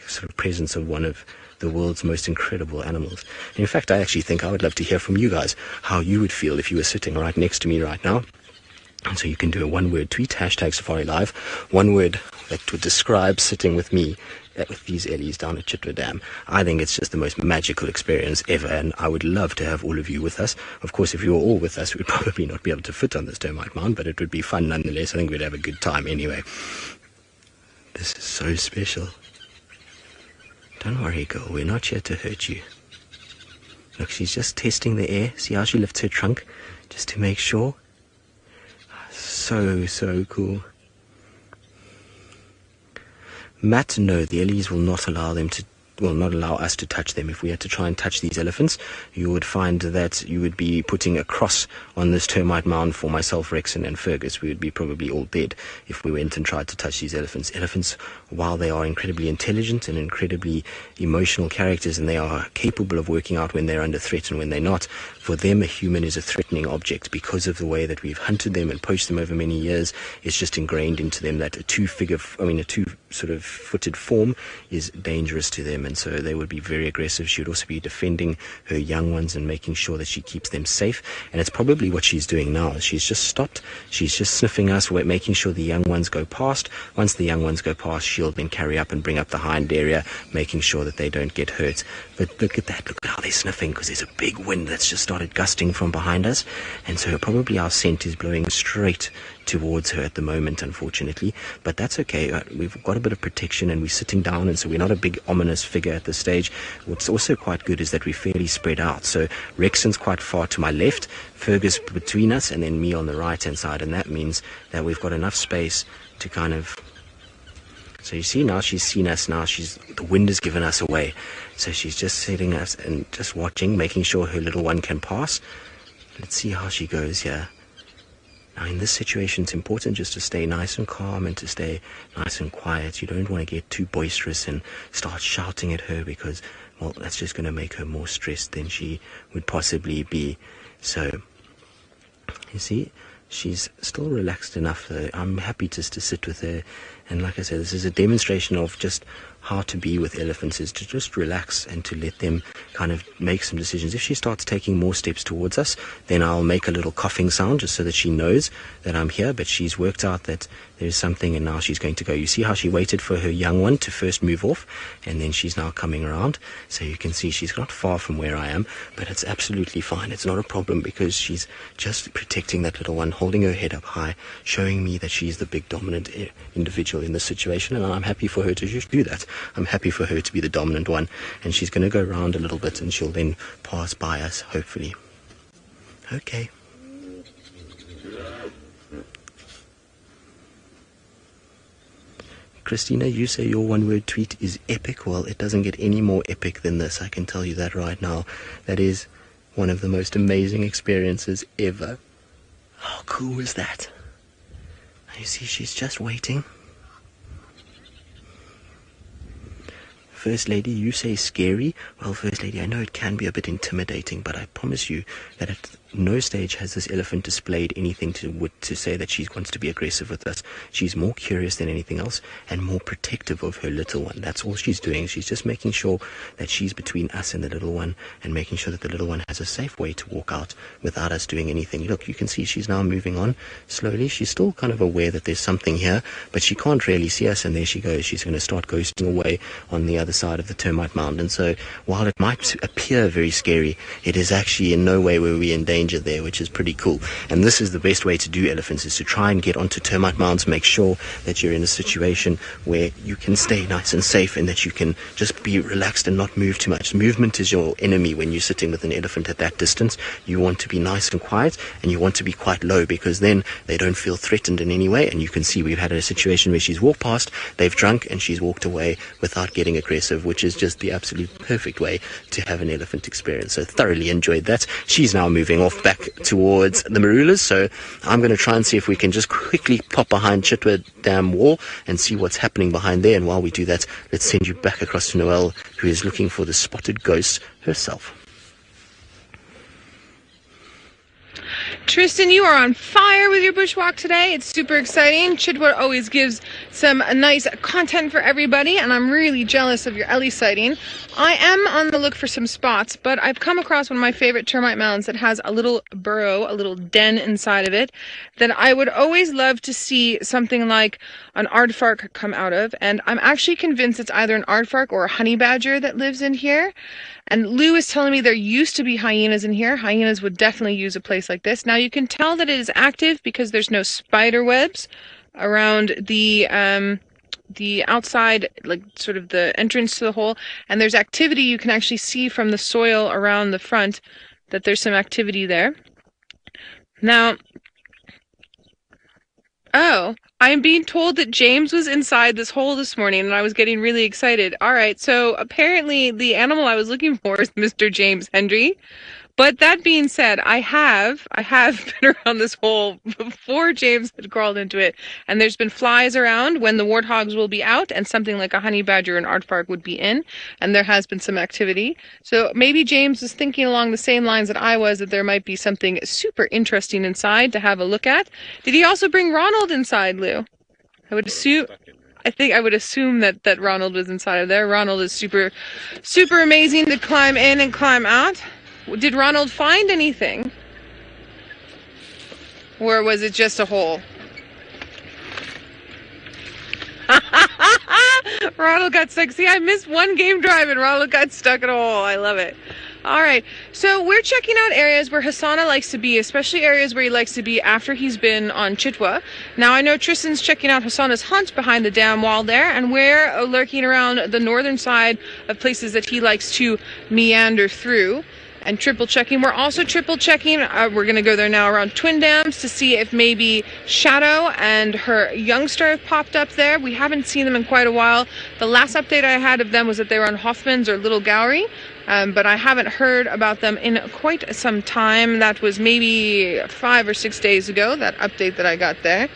[SPEAKER 6] sort of presence of one of the world's most incredible animals. In fact, I actually think I would love to hear from you guys how you would feel if you were sitting right next to me right now. And so you can do a one-word tweet, #SafariLive, one word that would describe sitting with me with these ellies down at Chitwa Dam. I think it's just the most magical experience ever, and I would love to have all of you with us. Of course, if you were all with us, we'd probably not be able to fit on this termite mound, but it would be fun nonetheless. I think we'd have a good time anyway. This is so special. Don't worry, girl, we're not here to hurt you. Look, she's just testing the air. See how she lifts her trunk just to make sure? So cool. Matt, no, the ellies will not allow us to touch them. If we had to try and touch these elephants, you would find that you would be putting a cross on this termite mound for myself, Rexon, and Fergus. We would be probably all dead if we went and tried to touch these elephants. Elephants, while they are incredibly intelligent and incredibly emotional characters, and they are capable of working out when they're under threat and when they're not, for them a human is a threatening object because of the way that we've hunted them and poached them over many years. It's just ingrained into them that a two-footed form is dangerous to them, and so they would be very aggressive. She would also be defending her young ones and making sure that she keeps them safe, and it's probably what she's doing now. She's just stopped, she's just sniffing us, we're making sure the young ones go past. Once the young ones go past, she'll then carry up and bring up the hind area, making sure that they don't get hurt. But look at that, look at how they're sniffing, because there's a big wind that's just started gusting from behind us, and so probably our scent is blowing straight towards her at the moment, unfortunately. But that's okay. We've got a bit of protection and we're sitting down, and so we're not a big ominous figure at this stage. What's also quite good is that we're fairly spread out. So Rexon's quite far to my left, Fergus between us, and then me on the right-hand side. And that means that we've got enough space to kind of... So you see now she's seen us now. The wind has given us away. So she's just sitting us and just watching, making sure her little one can pass. Let's see how she goes here. Now in this situation, it's important just to stay nice and calm and to stay nice and quiet. You don't want to get too boisterous and start shouting at her because, well, that's just going to make her more stressed than she would possibly be. So, you see, she's still relaxed enough though. I'm happy just to sit with her. And like I said, this is a demonstration of just how to be with elephants, is to just relax and to let them kind of make some decisions. If she starts taking more steps towards us, then I'll make a little coughing sound just so that she knows that I'm here. But she's worked out that there's something, and now she's going to go. You see how she waited for her young one to first move off, and then she's now coming around. So you can see she's not far from where I am, but it's absolutely fine. It's not a problem because she's just protecting that little one, holding her head up high, showing me that she's the big dominant individual in this situation, and I'm happy for her to just do that. I'm happy for her to be the dominant one, and she's going to go around a little bit and she'll then pass by us, hopefully. Okay. Christina, you say your one-word tweet is epic. Well, it doesn't get any more epic than this, I can tell you that right now. That is one of the most amazing experiences ever. How cool was that? You see, she's just waiting. First Lady, you say scary. Well, First Lady, I know it can be a bit intimidating, but I promise you that at no stage has this elephant displayed anything to say that she wants to be aggressive with us. She's more curious than anything else and more protective of her little one. That's all she's doing. She's just making sure that she's between us and the little one, and making sure that the little one has a safe way to walk out without us doing anything. Look, you can see she's now moving on slowly. She's still kind of aware that there's something here, but she can't really see us, and there she goes. She's going to start ghosting away on the other side of the termite mound. And so while it might appear very scary, it is actually in no way where we're in danger there, which is pretty cool. And this is the best way to do elephants, is to try and get onto termite mounds. Make sure that you're in a situation where you can stay nice and safe and that you can just be relaxed and not move too much. Movement is your enemy when you're sitting with an elephant at that distance. You want to be nice and quiet, and you want to be quite low, because then they don't feel threatened in any way. And you can see we've had a situation where she's walked past, they've drunk, and she's walked away without getting aggressive, which is just the absolute perfect way to have an elephant experience. So thoroughly enjoyed that. She's now moving off back towards the Marulas, so I'm going to try and see if we can just quickly pop behind Chitwa Dam wall and see what's happening behind there. And while we do that, let's send you back across to Noelle, who is looking for the spotted ghost herself.
[SPEAKER 5] Tristan, you are on fire with your bushwalk today. It's super exciting. Chitwa always gives some nice content for everybody, and I'm really jealous of your Ellie sighting. I am on the look for some spots, but I've come across one of my favorite termite mounds that has a little burrow, a little den inside of it, that I would always love to see something like an aardvark come out of, and I'm actually convinced it's either an aardvark or a honey badger that lives in here. And Lou is telling me there used to be hyenas in here. Hyenas would definitely use a place like this. Now you can tell that it is active because there's no spider webs around the outside, like sort of the entrance to the hole. And there's activity. You can actually see from the soil around the front that there's some activity there. Now, oh, I'm being told that James was inside this hole this morning, and I was getting really excited. All right, so apparently the animal I was looking for is Mr. James Hendry. But that being said, I have been around this hole before James had crawled into it, and there's been flies around when the warthogs will be out, and something like a honey badger and aardvark would be in, and there has been some activity. So maybe James was thinking along the same lines that I was, that there might be something super interesting inside to have a look at. Did he also bring Ronald inside, Lou? I would assume that Ronald was inside of there. Ronald is super amazing to climb in and climb out. Did Ronald find anything? Or was it just a hole? Ronald got stuck. See, I missed one game drive and Ronald got stuck in a hole. I love it. All right, so we're checking out areas where Hassana likes to be, especially areas where he likes to be after he's been on Chitwa. Now, I know Tristan's checking out Hassana's hunt behind the dam wall there, and we're lurking around the northern side of places that he likes to meander through and triple checking. We're also triple checking, we're going to go there now around Twin Dams to see if maybe Shadow and her youngster have popped up there. We haven't seen them in quite a while. The last update I had of them was that they were on Hoffman's or Little Gowrie. But I haven't heard about them in quite some time. That was maybe 5 or 6 days ago, that update that I got there.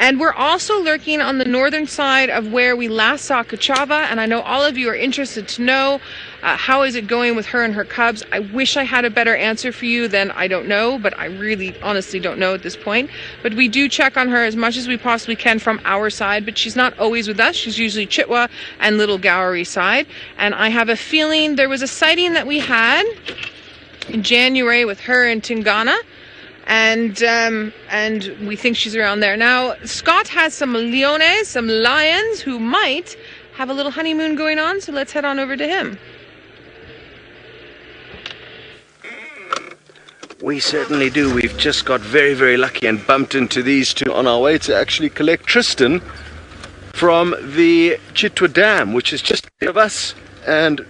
[SPEAKER 5] And we're also lurking on the northern side of where we last saw Kachava, and I know all of you are interested to know how is it going with her and her cubs. I wish I had a better answer for you than I don't know, but I really honestly don't know at this point. But we do check on her as much as we possibly can from our side, but she's not always with us. She's usually Chitwa and Little Gowrie side. And I have a feeling there was a sighting that we had in January with her in Tingana. And we think she's around there. Now, Scott has some leones, some lions, who might have a little honeymoon going on, so let's head on over to him.
[SPEAKER 3] We certainly do. We've just got very, very lucky and bumped into these two on our way to actually collect Tristan from the Chitwa Dam, which is just ahead of us. And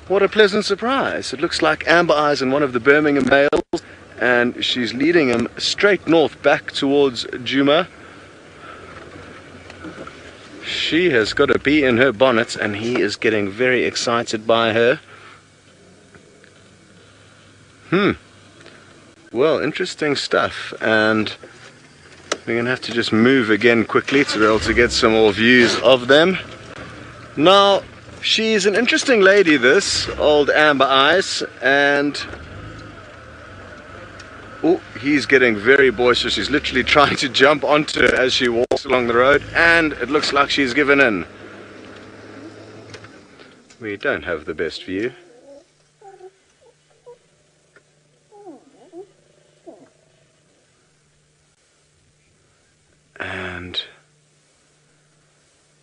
[SPEAKER 3] what a pleasant surprise. It looks like Amber Eyes and one of the Birmingham males, and she's leading him straight north back towards Djuma. She has got a bee in her bonnet and he is getting very excited by her. Well, interesting stuff, and we're going to have to just move again quickly to be able to get some more views of them. Now, she's an interesting lady, this old Amber Eyes, and oh, he's getting very boisterous. He's literally trying to jump onto her as she walks along the road, and it looks like she's given in. We don't have the best view. And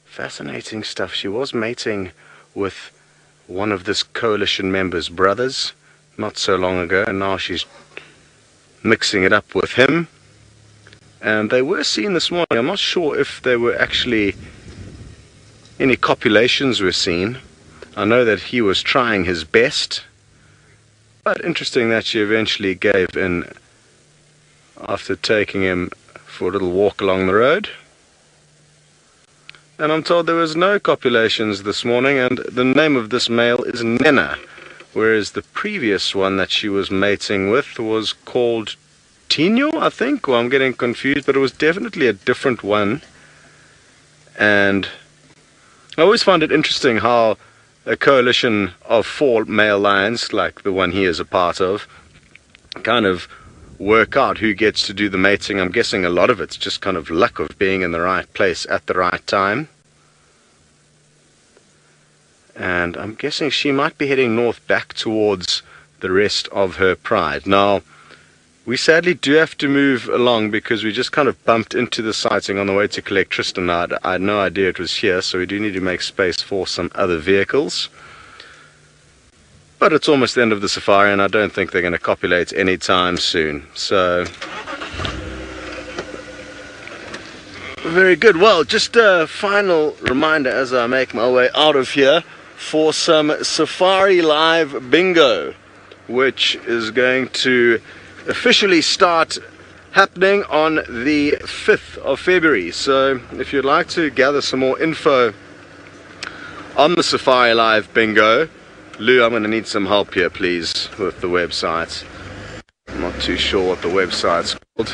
[SPEAKER 3] fascinating stuff. She was mating with one of this coalition member's brothers not so long ago, and now she's mixing it up with him. And they were seen this morning. I'm not sure if there were actually any copulations were seen. I know that he was trying his best, but interesting that she eventually gave in after taking him for a little walk along the road. And I'm told there was no copulations this morning, and the name of this male is Nhenha, whereas the previous one that she was mating with was called Tino, I think, or I'm getting confused, but it was definitely a different one. And I always find it interesting how a coalition of 4 male lions, like the one he is a part of, kind of work out who gets to do the mating. I'm guessing a lot of it's just kind of luck of being in the right place at the right time. And I'm guessing she might be heading north back towards the rest of her pride. Now, we sadly do have to move along because we just kind of bumped into the sighting on the way to collect Tristan. I had no idea it was here, so we do need to make space for some other vehicles. But it's almost the end of the safari, and I don't think they're going to copulate anytime soon. So, very good. Well, just a final reminder as I make my way out of here for some Safari Live Bingo, which is going to officially start happening on the 5th of February. So, if you'd like to gather some more info on the Safari Live Bingo, Lou, I'm going to need some help here, please, with the website. I'm not too sure what the website's called.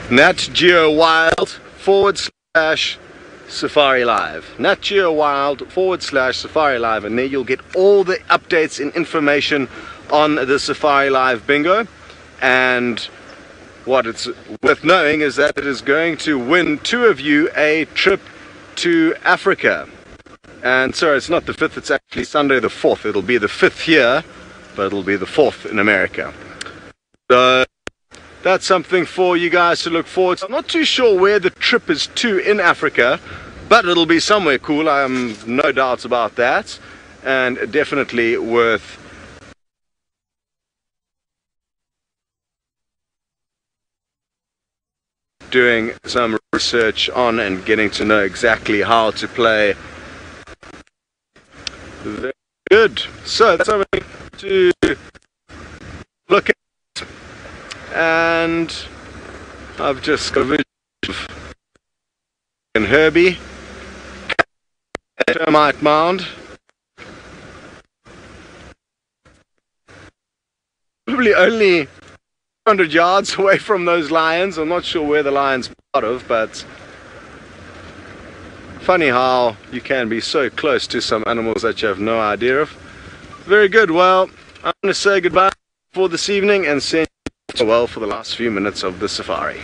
[SPEAKER 3] NatGeoWild/Safari Live. NatGeoWild/Safari Live, and there you'll get all the updates and information on the Safari Live Bingo. And what it's worth knowing is that it is going to win 2 of you a trip to Africa. And so it's not the 5th, it's actually Sunday the 4th. It'll be the 5th here, but it'll be the 4th in America. So that's something for you guys to look forward to. I'm not too sure where the trip is to in Africa, But it'll be somewhere cool, I have no doubts about that, and definitely worth doing some research on and getting to know exactly how to play. Very good. So that's something to look at, and I've just got a vision of Herbie, termite mound. Probably only 100 yards away from those lions. I'm not sure where the lions are part of, but funny how you can be so close to some animals that you have no idea of. Very good. Well, I'm going to say goodbye for this evening and send you farewell for the last few minutes of the safari.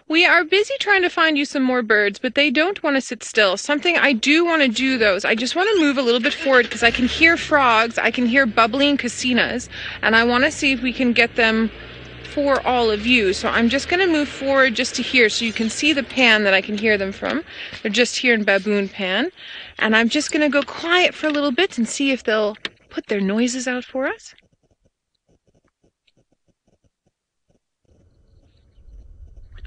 [SPEAKER 5] We are busy trying to find you some more birds, but they don't want to sit still. Something I do want to do, though, is I just want to move a little bit forward because I can hear frogs, I can hear bubbling casinas, and I want to see if we can get them for all of you. So I'm just going to move forward just to here so you can see the pan that I can hear them from. They're just here in Baboon Pan. And I'm just going to go quiet for a little bit and see if they'll put their noises out for us.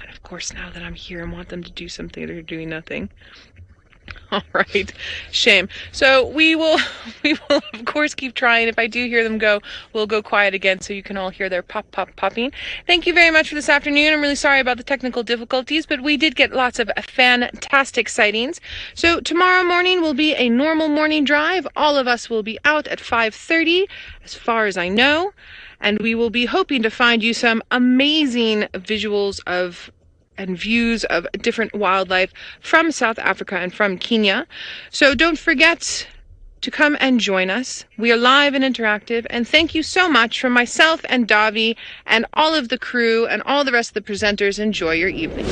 [SPEAKER 5] Of course, now that I'm here and want them to do something, they're doing nothing. All right, shame. So we will of course keep trying. If I do hear them go, we'll go quiet again so you can all hear their popping. Thank you very much for this afternoon. I'm really sorry about the technical difficulties, but we did get lots of fantastic sightings. So tomorrow morning will be a normal morning drive. All of us will be out at 5:30, as far as I know, and we will be hoping to find you some amazing visuals of and views of different wildlife from South Africa and from Kenya. So don't forget to come and join us. We are live and interactive, and thank you so much from myself and Davi and all of the crew and all the rest of the presenters. Enjoy your evening.